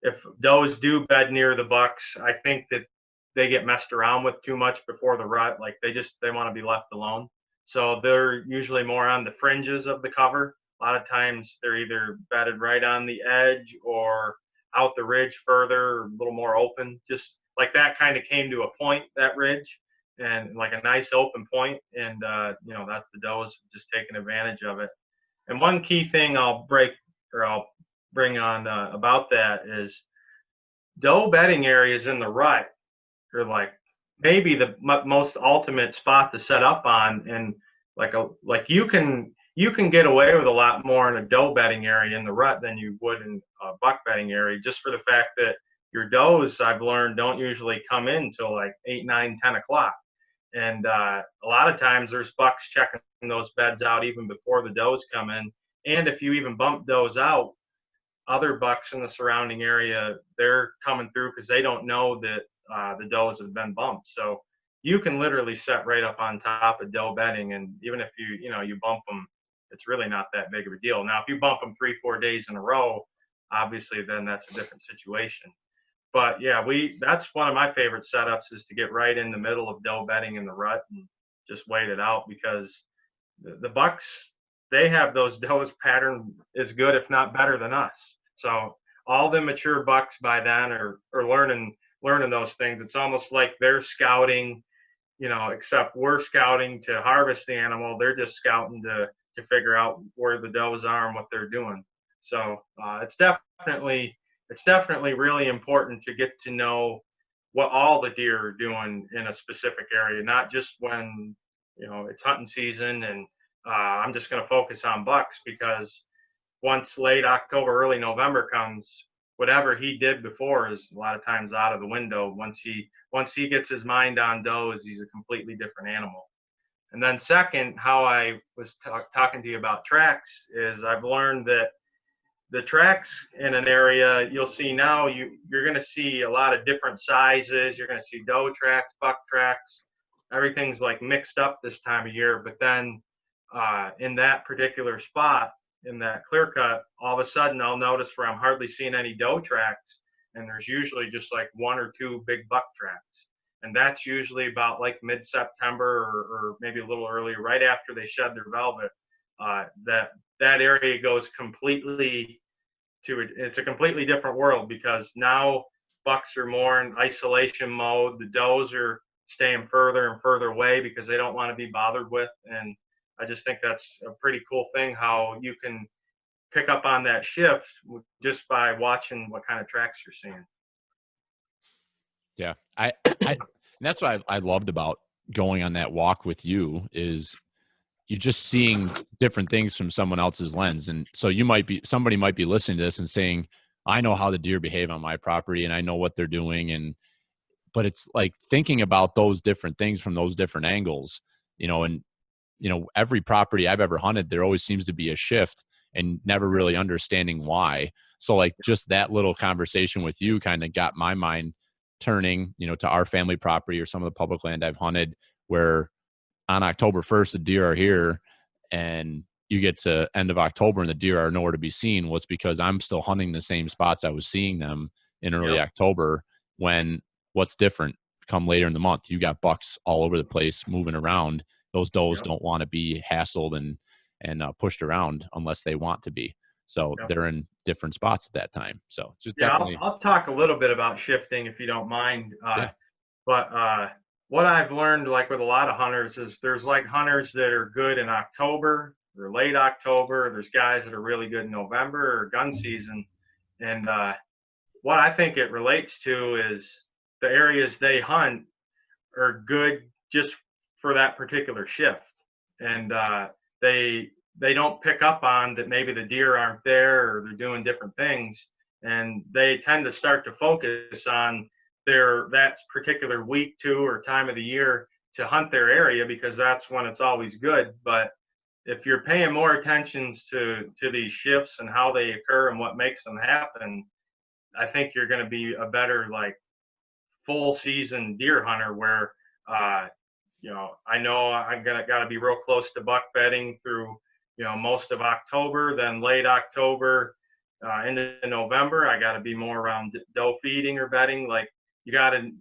Speaker 1: if does do bed near the bucks, I think that they get messed around with too much before the rut. Like they want to be left alone. So they're usually more on the fringes of the cover. A lot of times they're either bedded right on the edge or out the ridge further, or a little more open. Just like that kind of came to a point, that ridge, and like a nice open point. And, that's the does just taking advantage of it. And one key thing I'll bring on about that is doe bedding areas in the rut are like maybe the most ultimate spot to set up on. And like you can get away with a lot more in a doe bedding area in the rut than you would in a buck bedding area, just for the fact that your does, I've learned, don't usually come in till like 8, 9, 10 o'clock. And a lot of times there's bucks checking those beds out even before the does come in. And if you even bump does out, other bucks in the surrounding area, they're coming through because they don't know that the does have been bumped. So you can literally set right up on top of doe bedding, and even if you bump them, it's really not that big of a deal. Now, if you bump them 3-4 days in a row, obviously then that's a different situation. But yeah, that's one of my favorite setups, is to get right in the middle of doe bedding in the rut and just wait it out, because the bucks, they have those does pattern as good, if not better than us. So all the mature bucks by then are learning those things. It's almost like they're scouting, except we're scouting to harvest the animal. They're just scouting to figure out where the does are and what they're doing. So it's definitely really important to get to know what all the deer are doing in a specific area, not just when it's hunting season and I'm just going to focus on bucks, because once late October, early November comes, whatever he did before is a lot of times out of the window. Once he gets his mind on does, he's a completely different animal. And then second, how I was talking to you about tracks, is I've learned that the tracks in an area, you'll see now, you're going to see a lot of different sizes. You're going to see doe tracks, buck tracks. Everything's like mixed up this time of year. But then in that particular spot, in that clear cut, all of a sudden I'll notice where I'm hardly seeing any doe tracks, and there's usually just like 1 or 2 big buck tracks. And that's usually about like mid-September or maybe a little earlier, right after they shed their velvet. That area goes completely it's a completely different world, because now bucks are more in isolation mode. The does are staying further and further away because they don't want to be bothered with. And I just think that's a pretty cool thing, how you can pick up on that shift just by watching what kind of tracks you're seeing.
Speaker 2: Yeah. And that's what I loved about going on that walk with you, is you're just seeing different things from someone else's lens. And so somebody might be listening to this and saying, I know how the deer behave on my property and I know what they're doing. But it's like thinking about those different things from those different angles, and every property I've ever hunted, there always seems to be a shift and never really understanding why. So like just that little conversation with you kind of got my mind turning, to our family property or some of the public land I've hunted, where on October 1st, the deer are here, and you get to end of October and the deer are nowhere to be seen. Well, it's because I'm still hunting the same spots I was seeing them in early October. When what's different come later in the month, you got bucks all over the place moving around. Those does don't want to be hassled and pushed around unless they want to be. So they're in different spots at that time. So just definitely.
Speaker 1: I'll talk a little bit about shifting if you don't mind. But what I've learned, like with a lot of hunters, is there's like hunters that are good in October or late October. There's guys that are really good in November or gun season. And what I think it relates to is the areas they hunt are good just for that particular shift. And they don't pick up on that maybe the deer aren't there or they're doing different things. And they tend to start to focus on that particular week, 2, or time of the year to hunt their area, because that's when it's always good. But if you're paying more attention to these shifts and how they occur and what makes them happen, I think you're going to be a better like full season deer hunter, where I know I'm got to be real close to buck bedding through most of October, then late October into November I got to be more around doe feeding or bedding. Like you got to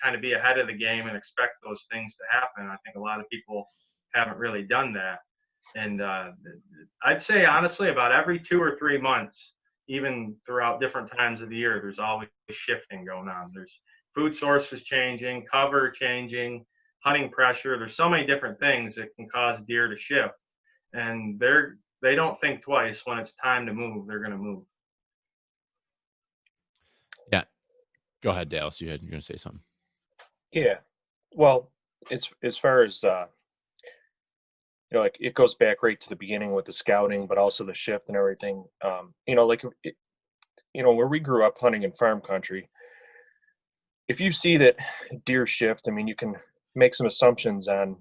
Speaker 1: kind of be ahead of the game and expect those things to happen. I think a lot of people haven't really done that. And I'd say honestly, about every 2 or 3 months, even throughout different times of the year, there's always shifting going on. There's food sources changing, cover changing, hunting pressure. There's so many different things that can cause deer to shift, and they don't think twice. When it's time to move, they're going to move.
Speaker 2: Yeah. Go ahead, Dallas. You're going to say something.
Speaker 3: Yeah. Well, as far as like it goes back right to the beginning with the scouting, but also the shift and everything. Where we grew up hunting in farm country, if you see that deer shift, I mean, you can make some assumptions on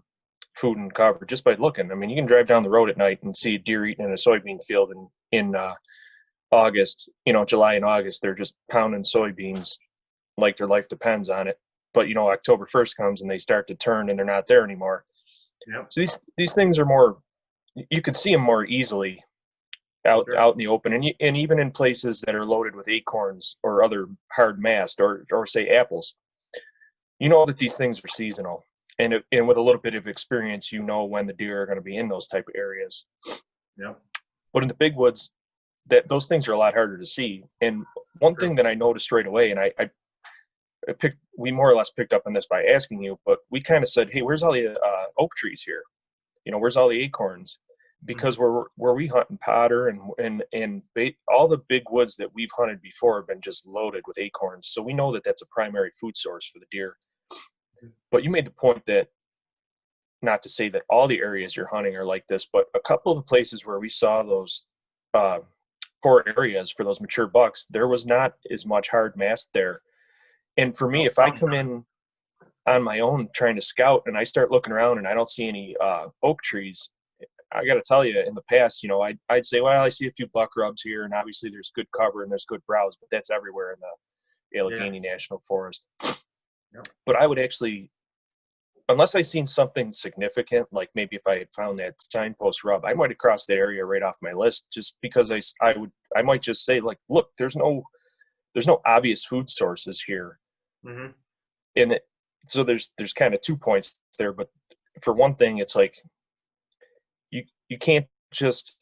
Speaker 3: food and cover just by looking. I mean, you can drive down the road at night and see a deer eating in a soybean field in August, July and August. They're just pounding soybeans like their life depends on it. But October 1st comes and they start to turn and they're not there anymore.
Speaker 1: Yep.
Speaker 3: So these things are more, you could see them more easily out in the open, and even in places that are loaded with acorns or other hard mast or say apples. That these things are seasonal, and with a little bit of experience, when the deer are going to be in those type of areas.
Speaker 1: Yeah.
Speaker 3: But in the big woods, those things are a lot harder to see. And one thing that I noticed right away, and we more or less picked up on this by asking you, but we kind of said, hey, where's all the oak trees here? Where's all the acorns? Because where we hunt in Potter and all the big woods that we've hunted before have been just loaded with acorns. So we know that that's a primary food source for the deer. But you made the point that, not to say that all the areas you're hunting are like this, but a couple of the places where we saw those poor areas for those mature bucks, there was not as much hard mast there. And for me, if I come in on my own trying to scout and I start looking around and I don't see any oak trees, I got to tell you, in the past, I'd say, well, I see a few buck rubs here, and obviously there's good cover and there's good browse, but that's everywhere in the Allegheny National Forest.
Speaker 1: Yep. But
Speaker 3: I would actually, unless I seen something significant, like maybe if I had found that signpost rub, I might have crossed that area right off my list, just because I might just say, like, look, there's no obvious food sources here.
Speaker 1: Mm-hmm.
Speaker 3: And so there's kind of 2 points there, but for one thing, it's like, you can't just,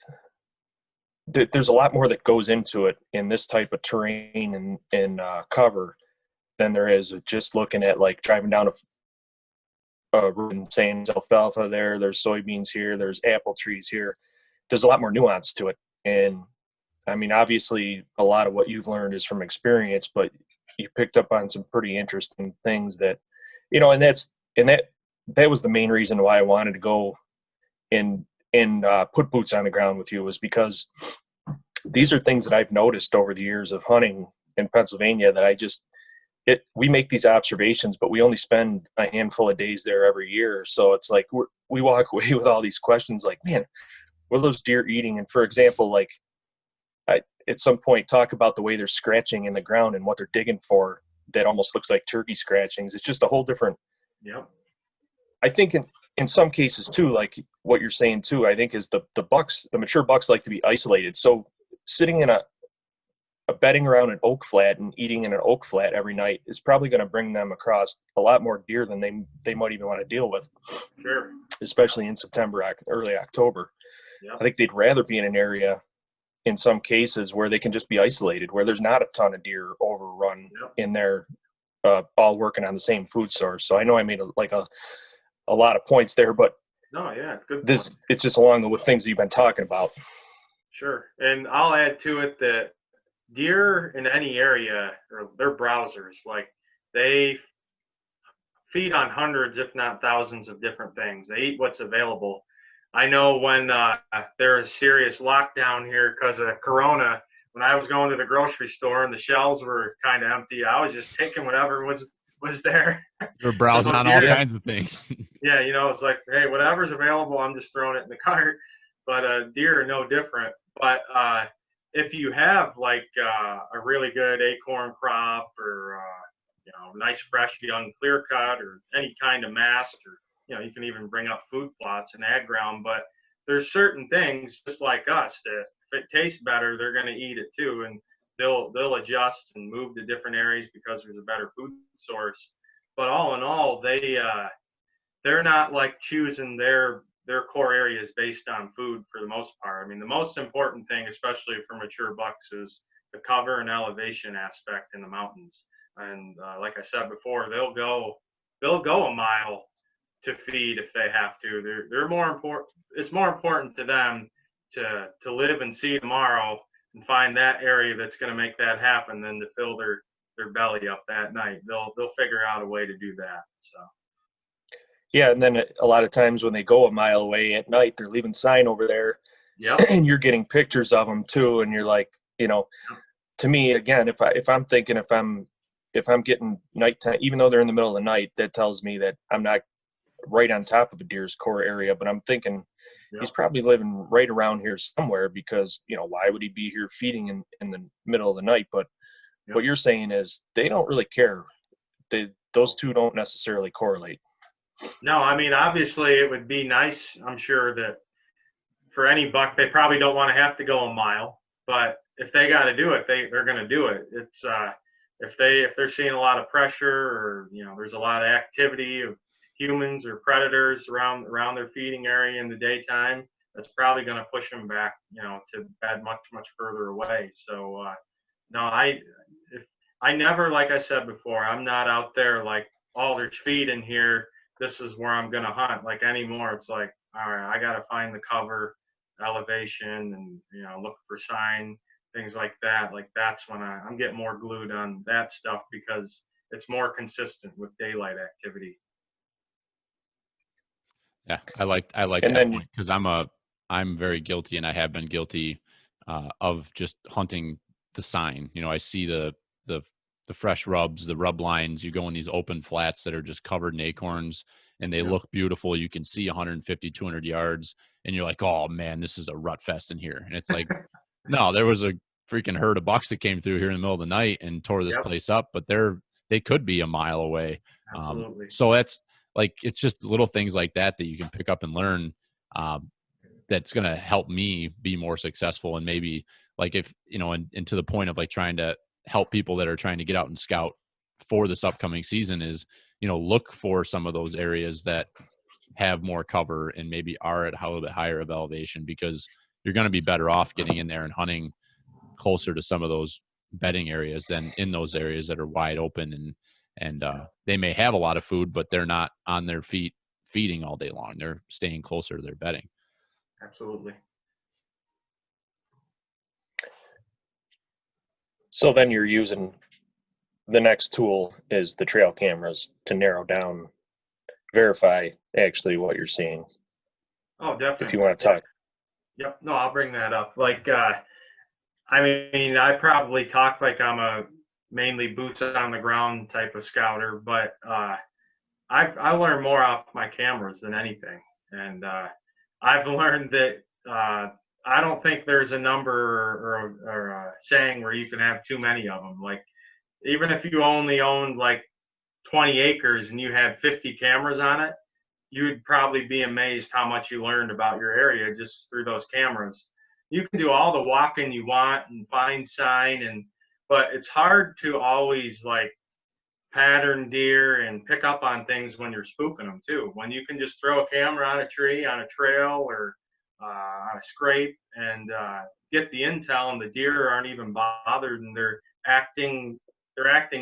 Speaker 3: there's a lot more that goes into it in this type of terrain and cover than there is just looking at, like, driving down a road and saying there's alfalfa there's soybeans here, there's apple trees here. There's a lot more nuance to it. And I mean, obviously a lot of what you've learned is from experience, but you picked up on some pretty interesting things that, and that was the main reason why I wanted to go and put boots on the ground with you, was because these are things that I've noticed over the years of hunting in Pennsylvania that we make these observations, but we only spend a handful of days there every year. So it's like we walk away with all these questions like, man, what are those deer eating? And for example, like, I at some point talk about the way they're scratching in the ground and what they're digging for that almost looks like turkey scratchings. It's just a whole different.
Speaker 1: Yep.
Speaker 3: I think in some cases too, like what you're saying too, I think is the mature bucks like to be isolated. So sitting in a bedding around an oak flat and eating in an oak flat every night is probably going to bring them across a lot more deer than they might even want to deal with.
Speaker 1: Sure.
Speaker 3: Especially in September, early October.
Speaker 1: Yep.
Speaker 3: I think they'd rather be in an area in some cases where they can just be isolated, where there's not a ton of deer overrun in there, all working on the same food source. So I know I made a lot of points there, but
Speaker 1: good.
Speaker 3: It's just along the things that you've been talking about.
Speaker 1: Sure. And I'll add to it that deer in any area, or they're browsers, like they feed on hundreds, if not thousands of different things. They eat what's available. I know when there's serious lockdown here because of Corona, when I was going to the grocery store and the shelves were kind of empty, I was just taking whatever was there.
Speaker 2: You're browsing on all kinds of things.
Speaker 1: Yeah, it's like, hey, whatever's available, I'm just throwing it in the cart. But deer are no different. But if you have like a really good acorn crop, or nice fresh young clear cut, or any kind of mast, or you can even bring up food plots and ag ground. But there's certain things, just like us, that if it tastes better, they're going to eat it too, and they'll adjust and move to different areas because there's a better food source. But all in all, they're not like choosing their core areas based on food for the most part. I mean, the most important thing, especially for mature bucks, is the cover and elevation aspect in the mountains. And like I said before, they'll go a mile to feed if they have to. They're more important. It's more important to them to live and see tomorrow and find that area that's going to make that happen than to fill their belly up that night. They'll figure out a way to do that. So.
Speaker 3: Yeah, and then a lot of times when they go a mile away at night, they're leaving sign over there.
Speaker 1: Yep.
Speaker 3: And you're getting pictures of them too, and you're like, to me, again, if I'm getting nighttime, even though they're in the middle of the night, that tells me that I'm not right on top of a deer's core area, but I'm thinking
Speaker 1: Yep.
Speaker 3: he's probably living right around here somewhere because, why would he be here feeding in the middle of the night? But
Speaker 1: Yep.
Speaker 3: what you're saying is they don't really care. Those two don't necessarily correlate.
Speaker 1: No, I mean, obviously it would be nice, I'm sure, that for any buck, they probably don't want to have to go a mile, but if they got to do it, they're going to do it. It's if they're seeing a lot of pressure, or there's a lot of activity of humans or predators around their feeding area in the daytime, that's probably going to push them back, to bed much further away. So no, I never, like I said before, I'm not out there like, oh, there's feed in here, this is where I'm going to hunt. Like anymore, it's like, all right, I got to find the cover, elevation, and look for sign, things like that. Like that's when I'm getting more glued on that stuff because it's more consistent with daylight activity.
Speaker 2: Yeah, I like
Speaker 3: And
Speaker 2: that
Speaker 3: then
Speaker 2: point because I'm very guilty, and I have been guilty of just hunting the sign. I see the fresh rubs, the rub lines. You go in these open flats that are just covered in acorns, and they look beautiful. You can see 150, 200 yards, and you're like, oh man, this is a rut fest in here. And it's like, no, there was a freaking herd of bucks that came through here in the middle of the night and tore this
Speaker 1: Yep.
Speaker 2: place up, but they could be a mile away.
Speaker 1: Absolutely.
Speaker 2: So that's like, it's just little things like that you can pick up and learn. That's going to help me be more successful. And maybe like if, and to the point of like trying to help people that are trying to get out and scout for this upcoming season is, look for some of those areas that have more cover and maybe are at a little bit higher of elevation, because you're going to be better off getting in there and hunting closer to some of those bedding areas than in those areas that are wide open and they may have a lot of food, but they're not on their feet feeding all day long. They're staying closer to their bedding.
Speaker 1: Absolutely.
Speaker 3: So then you're using the next tool is the trail cameras to narrow down, verify actually what you're seeing.
Speaker 1: Oh, definitely.
Speaker 3: If you want to talk.
Speaker 1: Yep. No, I'll bring that up. Like, I mean, I probably talk like I'm a mainly boots on the ground type of scouter, but I learn more off my cameras than anything. And I've learned that I don't think there's a number or a saying where you can have too many of them. Like, even if you only owned like 20 acres and you had 50 cameras on it, you would probably be amazed how much you learned about your area just through those cameras. You can do all the walking you want and find sign, but it's hard to always like pattern deer and pick up on things when you're spooking them too. When you can just throw a camera on a tree, on a trail, or on a scrape and get the intel, and the deer aren't even bothered, and they're acting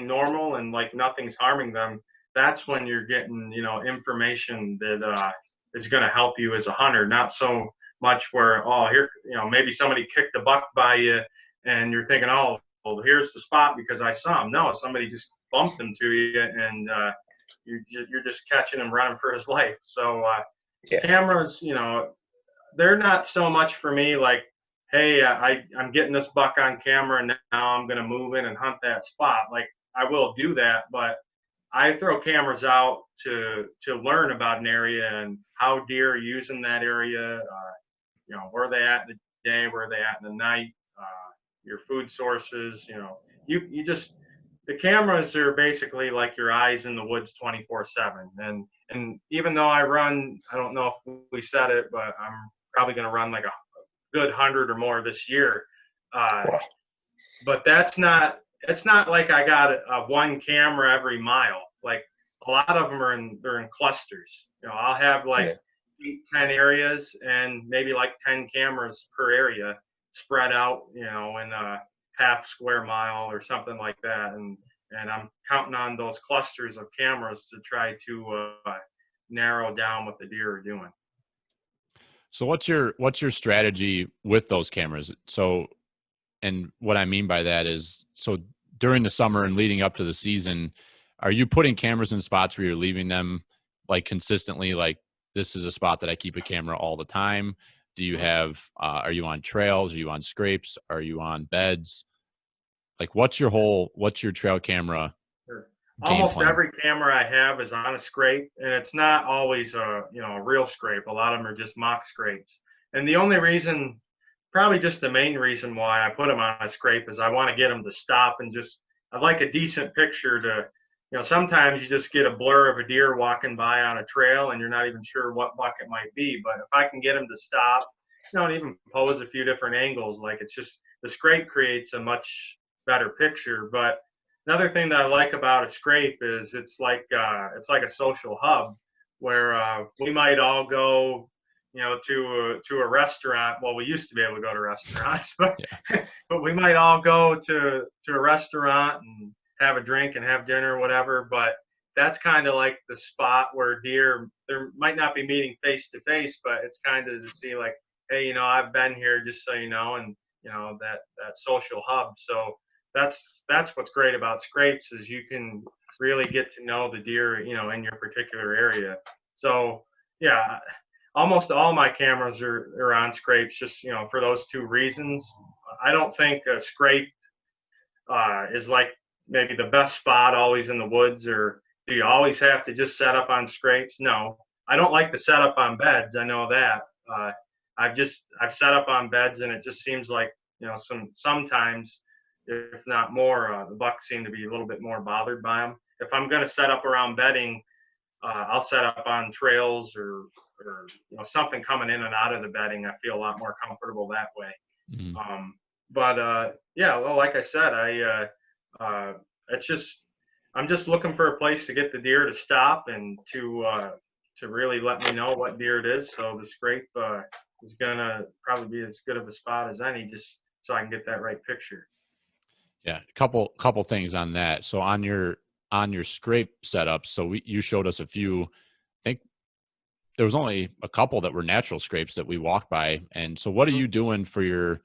Speaker 1: normal and like nothing's harming them. That's when you're getting information that is going to help you as a hunter. Not so much where, oh, here, maybe somebody kicked a buck by you and you're thinking, oh, well, here's the spot because I saw him. No, somebody just bumped him to you, and you're just catching him running for his life. So cameras, they're not so much for me like, hey, I'm getting this buck on camera and now I'm going to move in and hunt that spot. Like, I will do that, but I throw cameras out to learn about an area and how deer are using that area, where they at in the day, where they at in the night, your food sources, you just, the cameras are basically like your eyes in the woods 24/7. And even though I don't know if we said it, but I'm probably going to run like a good 100 or more this year. But it's not like I got one camera every mile. Like, a lot of them they're in clusters. I'll have like 8-10 areas and maybe like 10 cameras per area spread out, in a half square mile or something like that. And I'm counting on those clusters of cameras to try to narrow down what the deer are doing.
Speaker 2: So what's your strategy with those cameras? So, and what I mean by that is, so during the summer and leading up to the season, are you putting cameras in spots where you're leaving them like consistently? Like, this is a spot that I keep a camera all the time. Do you have, are you on trails? Are you on scrapes? Are you on beds? Like, what's your trail camera?
Speaker 1: Sure.
Speaker 2: game
Speaker 1: almost
Speaker 2: plan?
Speaker 1: every camera I have is on a scrape, and it's not always a real scrape. A lot of them are just mock scrapes. And the only reason, probably just the main reason why I put them on a scrape is I want to get them to stop and just, I'd like a decent picture to, sometimes you just get a blur of a deer walking by on a trail and you're not even sure what buck it might be. But if I can get them to stop, and even pose a few different angles, like it's just, the scrape creates a much better picture. But another thing that I like about a scrape is it's like a social hub where we might all go, to a restaurant. Well, we used to be able to go to restaurants, but
Speaker 2: Yeah.
Speaker 1: but we might all go to a restaurant and have a drink and have dinner or whatever. But that's kind of like the spot where deer, there might not be meeting face to face, but it's kind of to see like, hey, I've been here, just so you know, and that social hub. So that's what's great about scrapes is you can really get to know the deer, in your particular area. So yeah, almost all my cameras are on scrapes, just for those two reasons. I don't think a scrape is like maybe the best spot always in the woods, or do you always have to just set up on scrapes? No, I don't like to set up on beds. I know that. I've set up on beds, and it just seems like sometimes, if not more, the bucks seem to be a little bit more bothered by them. If I'm going to set up around bedding, I'll set up on trails or something coming in and out of the bedding. I feel a lot more comfortable that way.
Speaker 2: Mm-hmm.
Speaker 1: But yeah, well, like I said, it's just, I'm just looking for a place to get the deer to stop and to really let me know what deer it is. So the scrape is gonna probably be as good of a spot as any, just so I can get that right picture.
Speaker 2: Yeah, couple things on that. So on your scrape setup, so you showed us a few. I think there was only a couple that were natural scrapes that we walked by. And so, what are you doing for your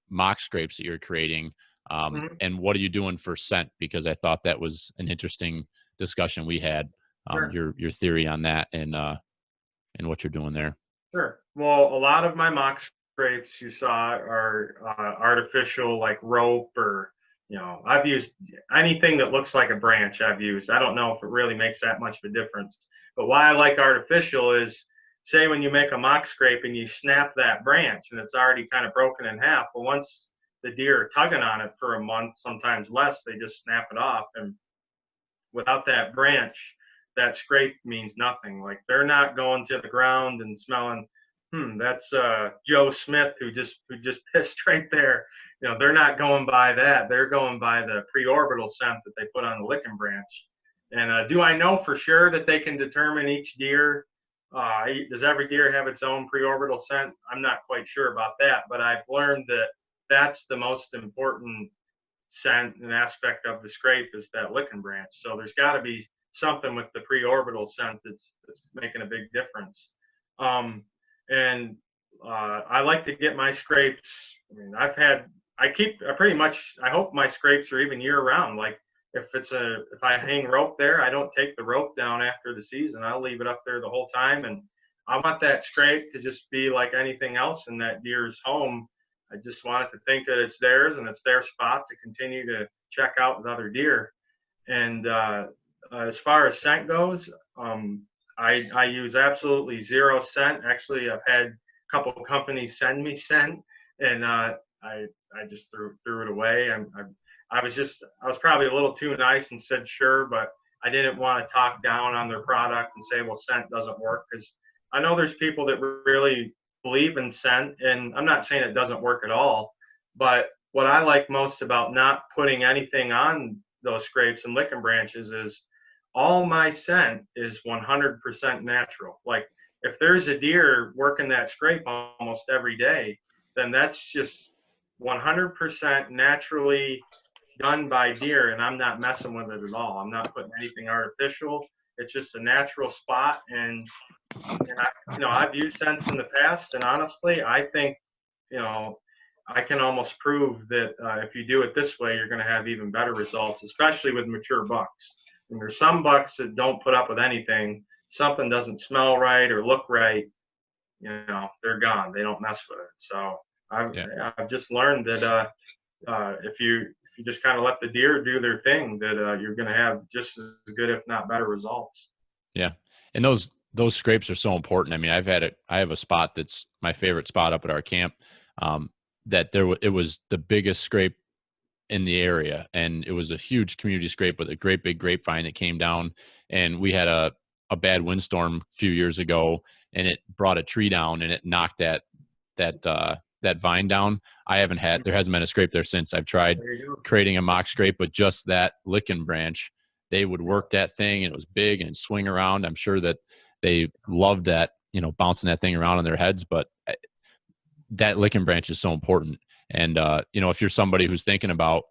Speaker 2: mock scrapes that you're creating,
Speaker 1: Mm-hmm.
Speaker 2: and what are you doing for scent? Because I thought that was an interesting discussion we had.
Speaker 1: Sure.
Speaker 2: Your theory on that and what you're doing there.
Speaker 1: Sure. Well, a lot of my mock scrapes you saw are artificial, like rope, or I've used anything that looks like a branch. I've used. I don't know if it really makes that much of a difference. But why I like artificial is, say when you make a mock scrape and you snap that branch and it's already kind of broken in half. Well, once the deer are tugging on it for a month, sometimes less, they just snap it off, and without that branch, that scrape means nothing. Like they're not going to the ground and smelling, that's Joe Smith who just pissed right there. They're not going by that. They're going by the preorbital scent that they put on the licking branch. And do I know for sure that they can determine each deer? Does every deer have its own preorbital scent? I'm not quite sure about that, but I've learned that that's the most important scent and aspect of the scrape is that licking branch. So there's got to be something with the preorbital scent that's making a big difference. And I like to get my scrapes. I mean, I pretty much, I hope my scrapes are even year round. Like if I hang rope there, I don't take the rope down after the season. I'll leave it up there the whole time. And I want that scrape to just be like anything else in that deer's home. I just want it to think that it's theirs and it's their spot to continue to check out with other deer. And as far as scent goes, I use absolutely zero scent. Actually, I've had a couple of companies send me scent, and I just threw it away. I was probably a little too nice and said sure, but I didn't want to talk down on their product and say, well, scent doesn't work, because I know there's people that really believe in scent, and I'm not saying it doesn't work at all, but what I like most about not putting anything on those scrapes and licking branches is all my scent is 100% natural. Like if there's a deer working that scrape almost every day, then that's just 100% naturally done by deer, and I'm not messing with it at all. I'm not putting anything artificial. It's just a natural spot, and I've used scents in the past, and honestly, I think I can almost prove that if you do it this way, you're going to have even better results, especially with mature bucks. And there's some bucks that don't put up with anything. Something doesn't smell right or look right, they're gone. They don't mess with it. So I've just learned that if you just kind of let the deer do their thing, that you're going to have just as good, if not better, results.
Speaker 2: Yeah. And those scrapes are so important. I mean, I have a spot that's my favorite spot up at our camp. That it was the biggest scrape in the area, and it was a huge community scrape with a great big grapevine that came down, and we had a bad windstorm a few years ago, and it brought a tree down and it knocked that vine down. There hasn't been a scrape there since. I've tried creating a mock scrape, but just that licking branch, they would work that thing, and it was big and swing around. I'm sure that they loved that, bouncing that thing around on their heads, but that licking branch is so important. And, if you're somebody who's thinking about,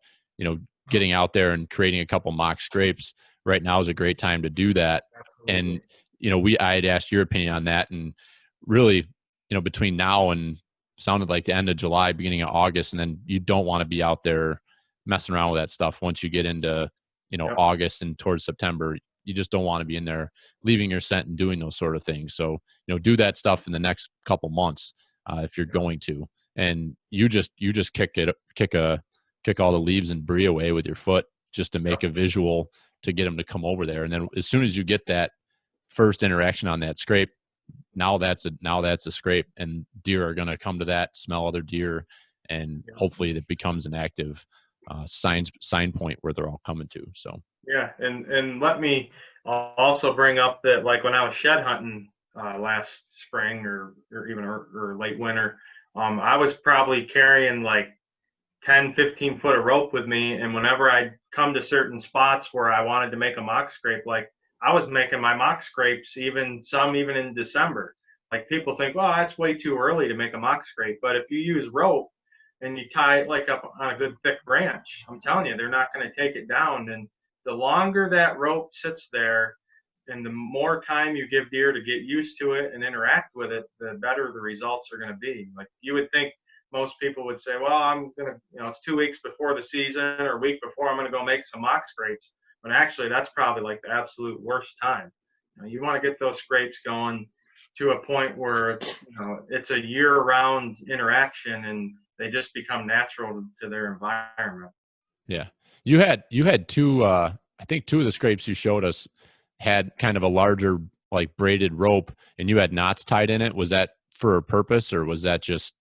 Speaker 2: getting out there and creating a couple mock scrapes, right now is a great time to do that. Absolutely. And, I had asked your opinion on that, and really, between now and sounded like the end of July, beginning of August, and then you don't want to be out there messing around with that stuff once you get into, August and towards September. You just don't want to be in there leaving your scent and doing those sort of things. So, do that stuff in the next couple months if you're going to. And you just kick all the leaves and brie away with your foot just to make a visual to get them to come over there. And then as soon as you get that first interaction on that scrape, now that's a scrape, and deer are going to come to that, smell other deer, and hopefully it becomes an active sign point where they're all coming to. So
Speaker 1: yeah, and let me also bring up that, like, when I was shed hunting last spring or even late winter, I was probably carrying like 10-15 foot of rope with me, and whenever I'd come to certain spots where I wanted to make a mock scrape, like, I was making my mock scrapes even in December. Like, people think, well, that's way too early to make a mock scrape, but if you use rope and you tie it like up on a good thick branch, I'm telling you, they're not going to take it down. And the longer that rope sits there and the more time you give deer to get used to it and interact with it, the better the results are going to be. Like, you would think most people would say, well, I'm going to, it's 2 weeks before the season or a week before, I'm going to go make some mock scrapes. But actually, that's probably like the absolute worst time. You want to get those scrapes going to a point where it's a year-round interaction, and they just become natural to their environment.
Speaker 2: Yeah, you had two. I think two of the scrapes you showed us had kind of a larger, like, braided rope, and you had knots tied in it. Was that for a purpose, or was that just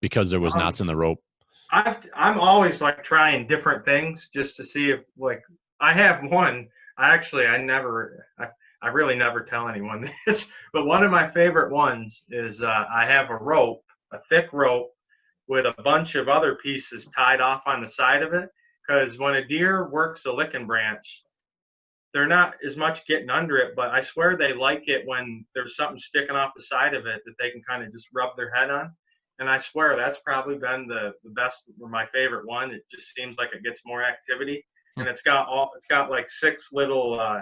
Speaker 2: because there was knots in the rope?
Speaker 1: I'm always like trying different things just to see if, like, I have one. I really never tell anyone this, but one of my favorite ones is I have a thick rope with a bunch of other pieces tied off on the side of it, because when a deer works a licking branch, they're not as much getting under it, but I swear they like it when there's something sticking off the side of it that they can kind of just rub their head on. And I swear that's probably been the best, or my favorite one. It just seems like it gets more activity, and it's got like 6 little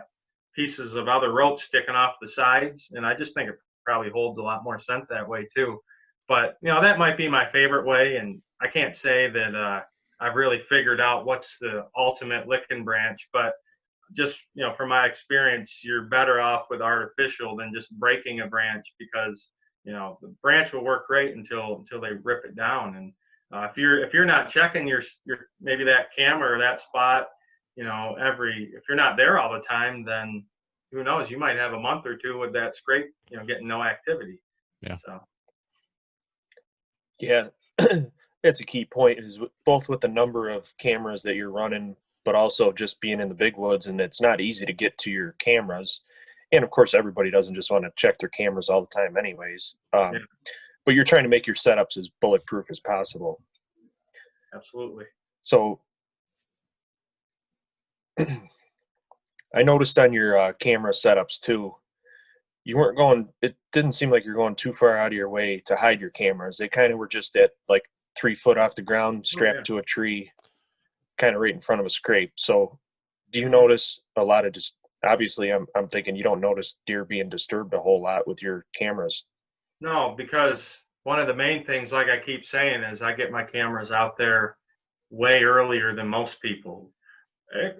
Speaker 1: pieces of other rope sticking off the sides, and I just think it probably holds a lot more scent that way too. But that might be my favorite way, and I can't say that I've really figured out what's the ultimate licking branch, but just from my experience, you're better off with artificial than just breaking a branch, because the branch will work great until they rip it down. And if you're not checking your maybe that camera or that spot, if you're not there all the time, then who knows, you might have a month or two with that scrape getting no activity.
Speaker 2: Yeah.
Speaker 1: So
Speaker 3: yeah. That's a key point, is both with the number of cameras that you're running, but also just being in the big woods, and it's not easy to get to your cameras. And of course, everybody doesn't just want to check their cameras all the time anyways. But you're trying to make your setups as bulletproof as possible.
Speaker 1: Absolutely.
Speaker 3: So I noticed on your camera setups too, it didn't seem like you're going too far out of your way to hide your cameras. They kind of were just at like 3 foot off the ground, strapped to a tree, kind of right in front of a scrape. So do you notice a lot of obviously I'm thinking you don't notice deer being disturbed a whole lot with your cameras?
Speaker 1: No, because one of the main things, like I keep saying, is I get my cameras out there way earlier than most people. And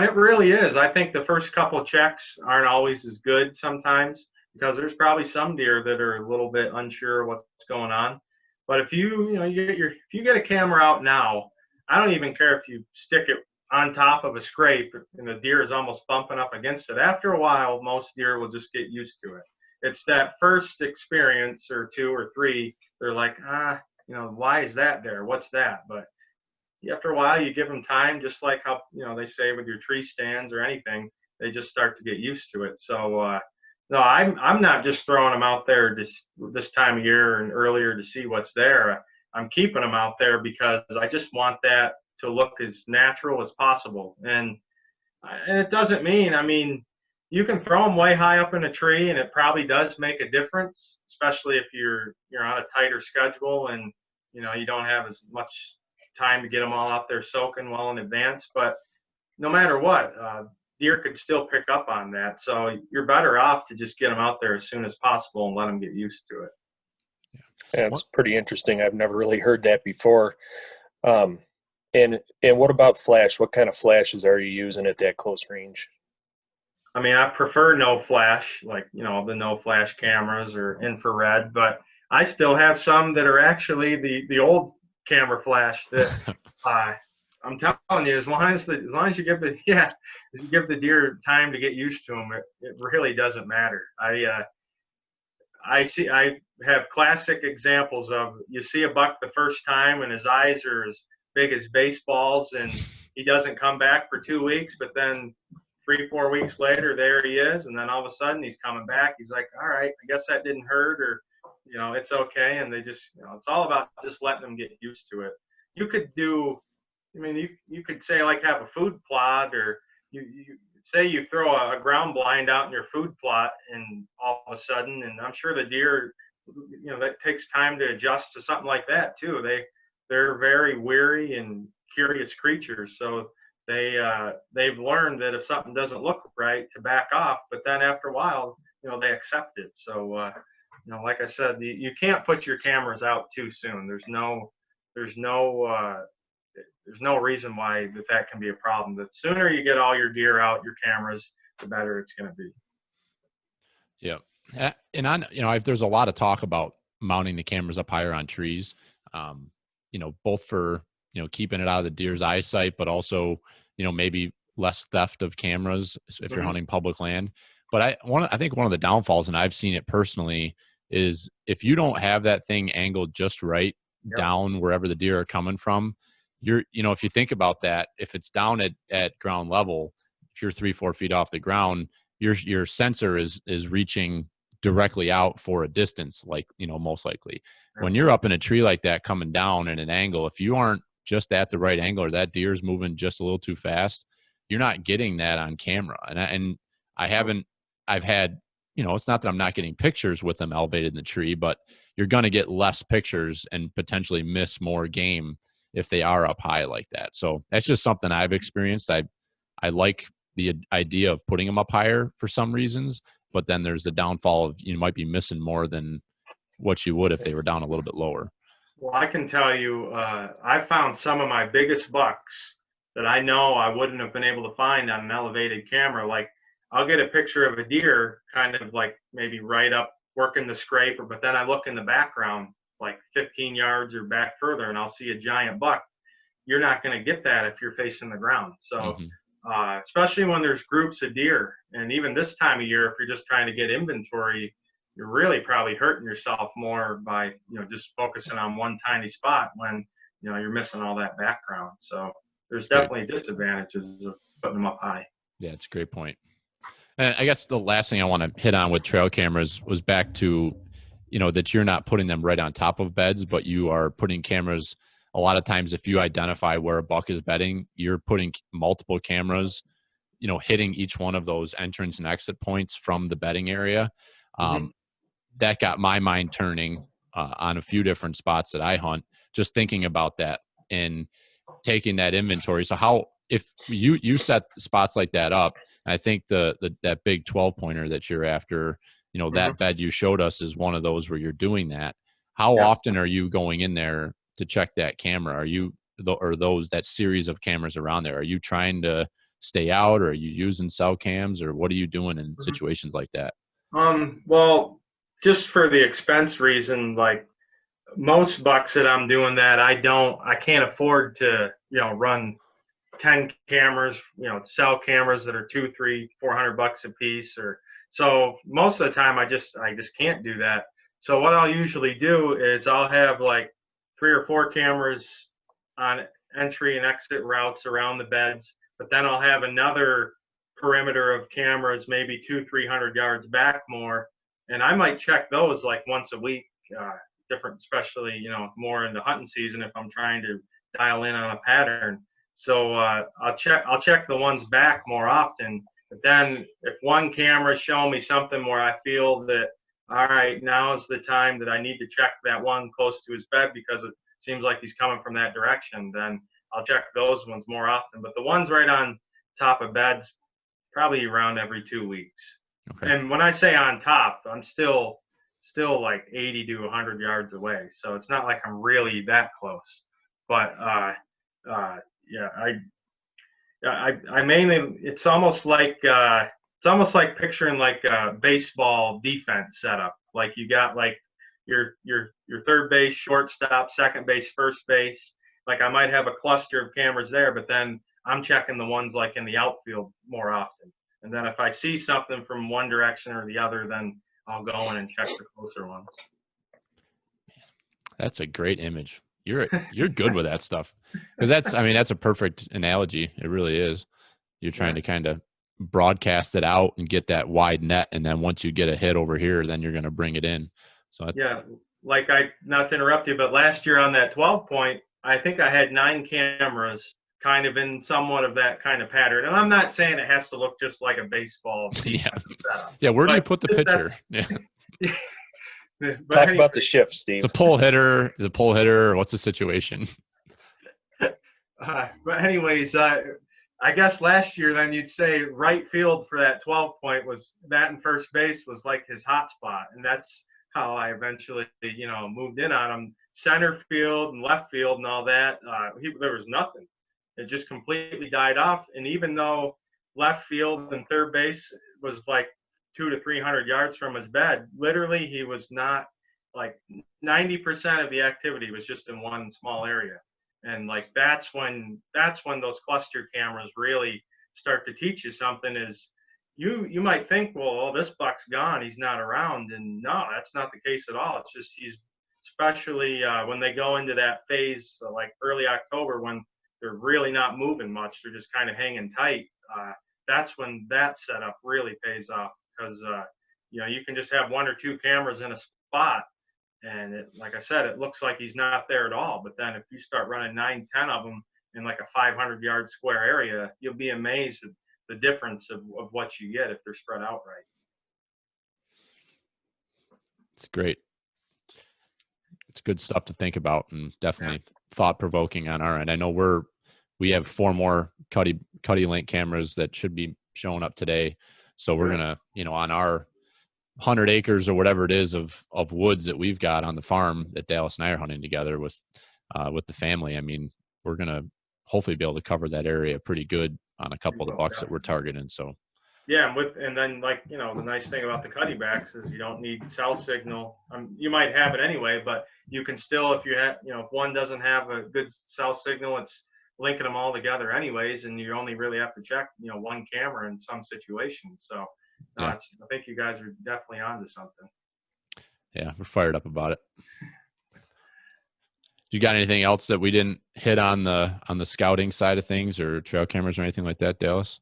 Speaker 1: it really is. I think the first couple of checks aren't always as good sometimes, because there's probably some deer that are a little bit unsure what's going on. But if you get a camera out now, I don't even care if you stick it on top of a scrape and the deer is almost bumping up against it. After a while, most deer will just get used to it. It's that first experience or two or three, they're like, why is that there? What's that? But after a while, you give them time, just like how, they say with your tree stands or anything, they just start to get used to it. So, no, I'm not just throwing them out there this time of year and earlier to see what's there. I'm keeping them out there because I just want that to look as natural as possible. And it doesn't mean, you can throw them way high up in a tree, and it probably does make a difference, especially if you're on a tighter schedule and you don't have as much time to get them all out there soaking well in advance. But no matter what, deer could still pick up on that. So you're better off to just get them out there as soon as possible and let them get used to it.
Speaker 3: Yeah, it's pretty interesting. I've never really heard that before. And what about flash? What kind of flashes are you using at that close range?
Speaker 1: I prefer no flash, like, the no flash cameras or infrared, but I still have some that are actually the old camera flash that I'm telling you, as long as you give the deer time to get used to them, it really doesn't matter. I have classic examples of, you see a buck the first time and his eyes are as big as baseballs and he doesn't come back for 2 weeks, but then 3-4 weeks later, there he is, and then all of a sudden he's coming back. He's like, all right, I guess that didn't hurt, or it's okay. And they just, it's all about just letting them get used to it. You could do, you could say, like, have a food plot, or you say you throw a ground blind out in your food plot, and all of a sudden, and I'm sure the deer, that takes time to adjust to something like that too. They're very weary and curious creatures, so they've learned that if something doesn't look right, to back off. But then after a while, they accept it. So like I said, you can't put your cameras out too soon. There's no reason why that can be a problem. The sooner you get all your gear out, your cameras, the better it's going to be.
Speaker 2: Yeah. And there's a lot of talk about mounting the cameras up higher on trees, both for, keeping it out of the deer's eyesight, but also, maybe less theft of cameras if you're hunting public land. But I think one of the downfalls, and I've seen it personally, is if you don't have that thing angled just right down wherever the deer are coming from, if you think about that, if it's down at ground level, if you're 3-4 feet off the ground, your sensor is reaching directly out for a distance, like, most likely. When you're up in a tree like that coming down at an angle, if you aren't just at the right angle, or that deer is moving just a little too fast, you're not getting that on camera. And I've had, it's not that I'm not getting pictures with them elevated in the tree, but you're going to get less pictures and potentially miss more game if they are up high like that. So that's just something I've experienced. I like the idea of putting them up higher for some reasons, but then there's the downfall of you might be missing more than what you would if they were down a little bit lower.
Speaker 1: Well, I can tell you, I found some of my biggest bucks that I know I wouldn't have been able to find on an elevated camera. Like, I'll get a picture of a deer kind of like maybe right up working the scrape, but then I look in the background like 15 yards or back further and I'll see a giant buck. You're not going to get that if you're facing the ground. So especially when there's groups of deer, and even this time of year, if you're just trying to get inventory, you're really probably hurting yourself more by just focusing on one tiny spot when you're missing all that background. So there's definitely disadvantages of putting them up high.
Speaker 2: Yeah, it's a great point. And I guess the last thing I want to hit on with trail cameras was back to that you're not putting them right on top of beds, but you are putting cameras. A lot of times, if you identify where a buck is bedding, you're putting multiple cameras, hitting each one of those entrance and exit points from the bedding area. That got my mind turning on a few different spots that I hunt, just thinking about that and taking that inventory. So if you set spots like that up, I think that big 12-pointer that you're after, that bed you showed us is one of those where you're doing that. How often are you going in there to check that camera? Or that series of cameras around there? Are you trying to stay out, or are you using cell cams, or what are you doing in situations like that?
Speaker 1: Well, just for the expense reason, like most bucks that I'm doing that, I can't afford to, run 10 cameras, sell cameras that are 2, 3, 400 bucks a piece. Or so most of the time I just can't do that. So what I'll usually do is I'll have like 3 or 4 cameras on entry and exit routes around the beds, but then I'll have another perimeter of cameras, maybe 200-300 yards back more, and I might check those like once a week, different, especially more in the hunting season if I'm trying to dial in on a pattern. So I'll check the ones back more often. But then if one camera showing me something where I feel that, all right, now is the time that I need to check that one close to his bed because it seems like he's coming from that direction, then I'll check those ones more often. But the ones right on top of beds, probably around every 2 weeks.
Speaker 2: Okay.
Speaker 1: And when I say on top, I'm still like 80 to 100 yards away. So it's not like I'm really that close. But yeah, I mainly, it's almost like picturing like a baseball defense setup. Like you got like your third base, shortstop, second base, first base. Like I might have a cluster of cameras there, but then I'm checking the ones like in the outfield more often. And then if I see something from one direction or the other, then I'll go in and check the closer ones.
Speaker 2: That's a great image. You're good with that stuff, because that's a perfect analogy. It really is. You're trying to kind of broadcast it out and get that wide net, and then once you get a hit over here, then you're going to bring it in. So
Speaker 1: like not to interrupt you, but last year on that 12 point, I think I had 9 cameras kind of in somewhat of that kind of pattern. And I'm not saying it has to look just like a baseball setup.
Speaker 2: Yeah, where do you put the pitcher? Yeah.
Speaker 3: Talk about the shift, Steve.
Speaker 2: The pull hitter. What's the situation?
Speaker 1: But anyways, I guess last year then you'd say right field for that 12 point was that, and first base was like his hot spot. And that's how I eventually, moved in on him. Center field and left field and all that, there was nothing. It just completely died off. And even though left field and third base was like 200 to 300 yards from his bed, literally he was not, like 90% of the activity was just in one small area. And like that's when those cluster cameras really start to teach you something. Is you might think, well, this buck's gone, he's not around, and no, that's not the case at all. It's just he's, especially when they go into that phase, like early October, when they're really not moving much, they're just kind of hanging tight. That's when that setup really pays off, because you can just have 1 or 2 cameras in a spot, and like I said, it looks like he's not there at all. But then if you start running 9, 10 of them in like a 500-yard square area, you'll be amazed at the difference of what you get if they're spread out right.
Speaker 2: It's great. It's good stuff to think about, and definitely thought-provoking on our end. I know we have 4 more Cuddy Link cameras that should be showing up today. So we're gonna, on our 100 acres or whatever it is of woods that we've got on the farm that Dallas and I are hunting together with the family. I mean, we're gonna hopefully be able to cover that area pretty good on a couple of the bucks that we're targeting. So
Speaker 1: yeah, and then like the nice thing about the cutty backs is you don't need cell signal. You might have it anyway, but you can still, if you have, if one doesn't have a good cell signal, it's linking them all together anyways, and you only really have to check one camera in some situations. So I think you guys are definitely onto something.
Speaker 2: Yeah, we're fired up about it. You got anything else that we didn't hit on the scouting side of things, or trail cameras or anything like that, Dallas?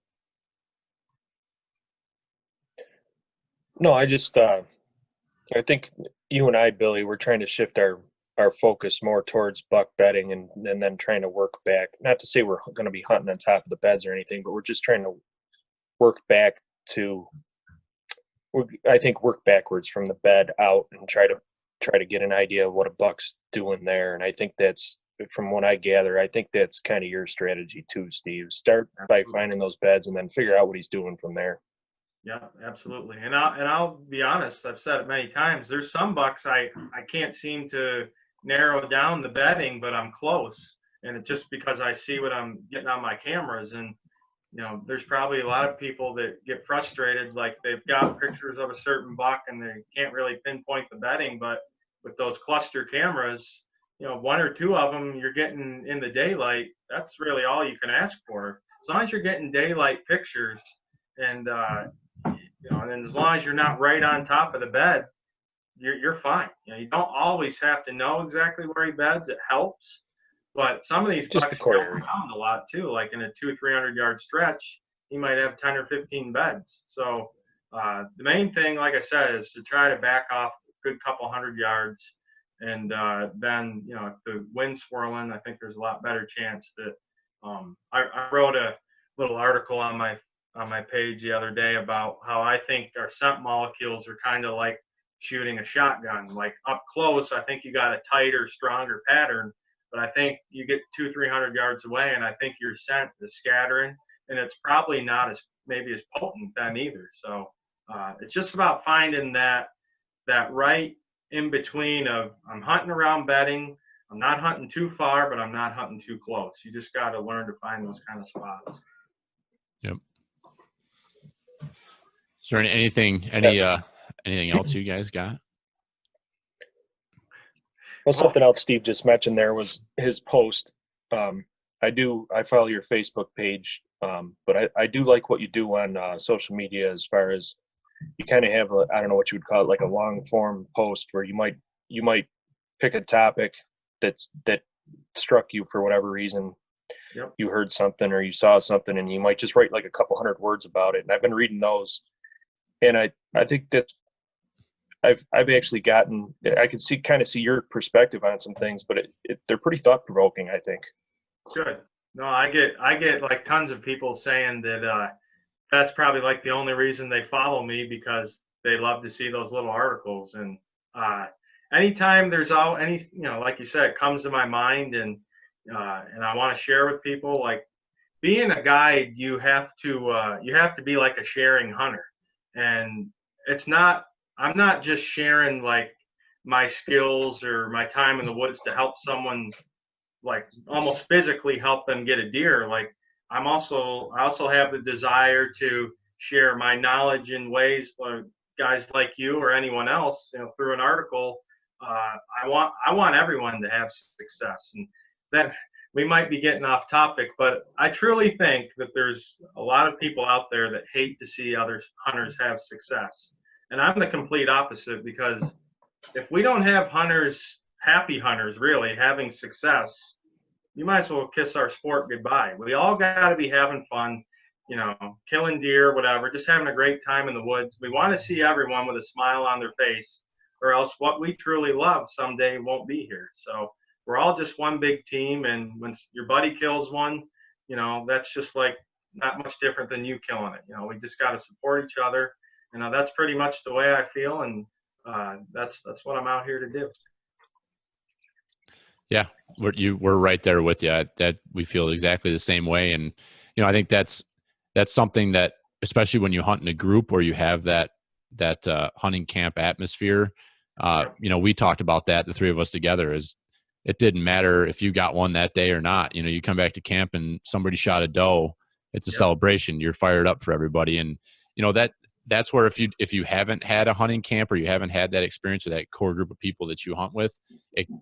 Speaker 3: No, I just I think you and I, Billy, we're trying to shift our focus more towards buck bedding, and then trying to work back. Not to say we're going to be hunting on top of the beds or anything, but we're just trying to work back to, I think, work backwards from the bed out and try to get an idea of what a buck's doing there. And I think that's, from what I gather, I think that's kind of your strategy too, Steve. Start by finding those beds and then figure out what he's doing from there.
Speaker 1: Yeah, absolutely. And I'll be honest, I've said it many times. There's some bucks I can't seem to narrow down the bedding, but I'm close. And it's just because I see what I'm getting on my cameras. And there's probably a lot of people that get frustrated, like they've got pictures of a certain buck and they can't really pinpoint the bedding, but with those cluster cameras, you know, one or two of them you're getting in the daylight. That's really all you can ask for. As long as you're getting daylight pictures, and you know, and then as long as you're not right on top of the bed, you're fine. You know, you don't always have to know exactly where he beds. It helps, but some of these
Speaker 3: Just
Speaker 1: bucks
Speaker 3: the core
Speaker 1: jump
Speaker 3: area.
Speaker 1: around a lot too. Like in a 200-300 yard stretch, he might have 10 or 15 beds. So the main thing, like I said, is to try to back off a good couple hundred yards, and then, you know, if the wind's swirling, I think there's a lot better chance that I wrote a little article on my page the other day about how I think our scent molecules are kind of like shooting a shotgun. Like up close, I think you got a tighter, stronger pattern, but I think you get 200-300 yards away, and I think your scent is scattering, and it's probably not as maybe as potent then either. So it's just about finding that right in between of I'm hunting around bedding. I'm not hunting too far, but I'm not hunting too close. You just got to learn to find those kind of spots.
Speaker 2: Yep. Is there anything else you guys got?
Speaker 3: Well, something else Steve just mentioned there was his post. I follow your Facebook page, but I do like what you do on social media as far as you kind of have I don't know what you would call it, like a long form post where you might pick a topic that struck you for whatever reason.
Speaker 1: Yep.
Speaker 3: You heard something or you saw something, and you might just write like a couple hundred words about it. And I've been reading those, and I think that I've actually I could kind of see your perspective on some things, but they're pretty thought provoking, I think.
Speaker 1: Good. No, I get like tons of people saying that that's probably like the only reason they follow me, because they love to see those little articles. And anytime there's any, you know, like you said, it comes to my mind, and I want to share with people. Like being a guide, you have to be like a sharing hunter, and I'm not just sharing like my skills or my time in the woods to help someone, like almost physically help them get a deer. Like I also have the desire to share my knowledge in ways like guys like you or anyone else, you know, through an article. I want everyone to have success, and that we might be getting off topic, but I truly think that there's a lot of people out there that hate to see other hunters have success. And I'm the complete opposite, because if we don't have happy hunters really having success, you might as well kiss our sport goodbye. We all got to be having fun, you know, killing deer, whatever, just having a great time in the woods. We want to see everyone with a smile on their face, or else what we truly love someday won't be here. So we're all just one big team, and when your buddy kills one, you know, that's just like not much different than you killing it. You know, we just got to support each other. You know, that's pretty much the way I feel, and that's what I'm out here to do.
Speaker 2: Yeah, we're right there with you. That we feel exactly the same way, and you know, I think that's something that, especially when you hunt in a group where you have that hunting camp atmosphere. You know, we talked about that, the three of us together, is it didn't matter if you got one that day or not. You know, you come back to camp and somebody shot a doe. It's a celebration. You're fired up for everybody, and you know that's where if you haven't had a hunting camp, or you haven't had that experience with that core group of people that you hunt with,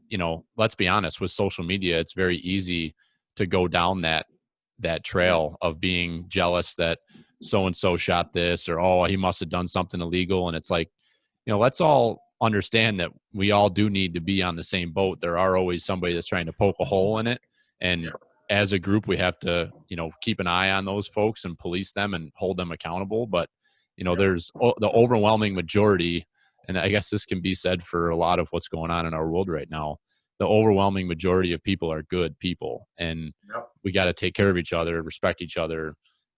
Speaker 2: you know, let's be honest, with social media, it's very easy to go down that trail of being jealous that so-and-so shot this, or, oh, he must have done something illegal. And it's like, you know, let's all understand that we all do need to be on the same boat. There are always somebody that's trying to poke a hole in it. And as a group, we have to, you know, keep an eye on those folks and police them and hold them accountable. But you know, there's the overwhelming majority, and I guess this can be said for a lot of what's going on in our world right now. The overwhelming majority of people are good people, and we got to take care of each other, respect each other,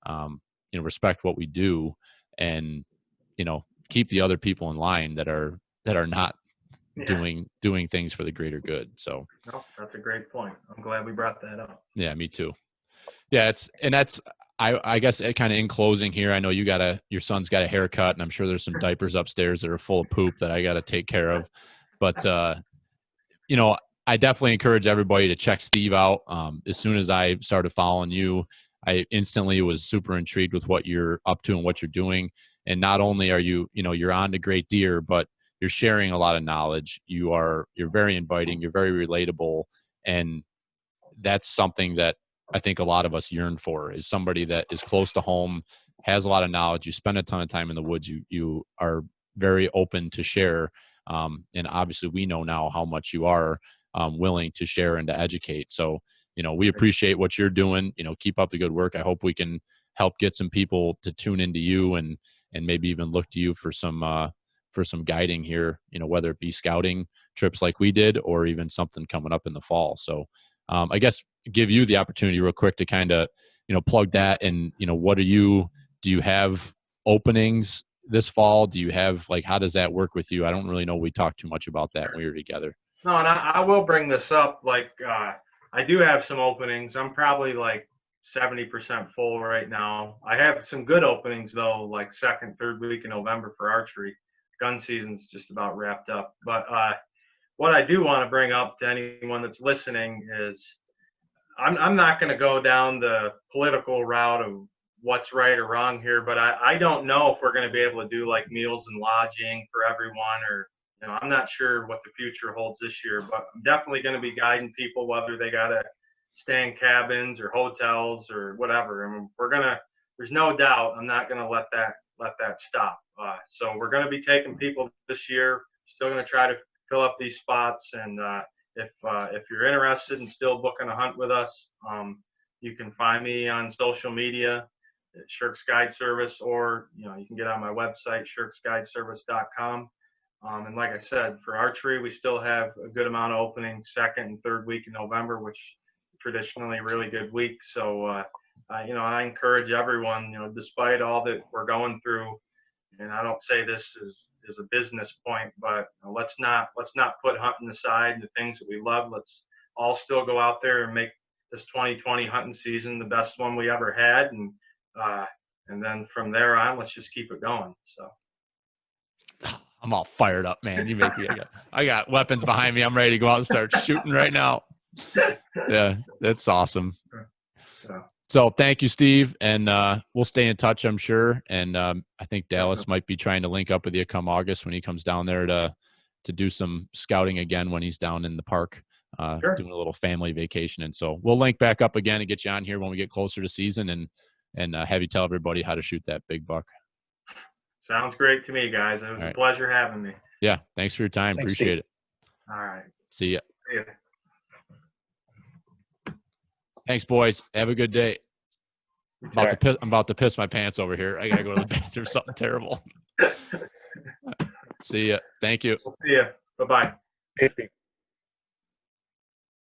Speaker 2: you know, respect what we do, and you know, keep the other people in line that are not doing things for the greater good. So
Speaker 1: that's a great point. I'm glad we brought that up.
Speaker 2: Yeah, me too. Yeah, I guess kind of in closing here, I know your son's got a haircut, and I'm sure there's some diapers upstairs that are full of poop that I got to take care of. But, you know, I definitely encourage everybody to check Steve out. As soon as I started following you, I instantly was super intrigued with what you're up to and what you're doing. And not only are you're on to great deer, but you're sharing a lot of knowledge. You're very inviting. You're very relatable, and that's something that I think a lot of us yearn for, is somebody that is close to home, has a lot of knowledge. You spend a ton of time in the woods. You are very open to share. And obviously we know now how much you are willing to share and to educate. So, we appreciate what you're doing. Keep up the good work. I hope we can help get some people to tune into you and maybe even look to you for some guiding here, whether it be scouting trips like we did, or even something coming up in the fall. So I guess give you the opportunity real quick to kind of, plug that. And, do you have openings this fall? Do you have, how does that work with you? I don't really know. We talked too much about that when we were together.
Speaker 1: No, and I will bring this up. I do have some openings. I'm probably 70% full right now. I have some good openings though, like second, third week in November for archery. Gun season's just about wrapped up. But what I do want to bring up to anyone that's listening is I'm not going to go down the political route of what's right or wrong here, but I don't know if we're going to be able to do meals and lodging for everyone, or I'm not sure what the future holds this year, but I'm definitely going to be guiding people whether they got to stay in cabins or hotels or whatever. I mean, there's no doubt I'm not going to let that stop. So we're going to be taking people this year. Still going to try to fill up these spots, and if you're interested in still booking a hunt with us, you can find me on social media at Sherks Guide Service, or you can get on my website, sherksguideservice.com. And like I said, for archery, we still have a good amount of openings second and third week in November, which traditionally really good weeks. So I encourage everyone, despite all that we're going through, and I don't say this is a business point, but let's not put hunting aside and the things that we love. Let's all still go out there and make this 2020 hunting season the best one we ever had, and then from there on, let's just keep it going. So
Speaker 2: I'm all fired up, man. You make me. I got weapons behind me. I'm ready to go out and start shooting right now. Yeah, that's awesome. So thank you, Steve, and we'll stay in touch, I'm sure. And I think Dallas might be trying to link up with you come August when he comes down there to do some scouting again when he's down in the park, doing a little family vacation. And so we'll link back up again and get you on here when we get closer to season, and have you tell everybody how to shoot that big buck.
Speaker 1: Sounds great to me, guys. It was a pleasure having me.
Speaker 2: Yeah, thanks for your time.
Speaker 3: Thanks,
Speaker 2: Appreciate
Speaker 1: it. All right.
Speaker 2: See ya.
Speaker 1: See ya.
Speaker 2: Thanks, boys. Have a good day. I'm about to piss my pants over here. I gotta go to the bathroom. Something terrible. See ya. Thank you.
Speaker 1: We'll see ya. Bye-bye.
Speaker 3: Hey, Steve.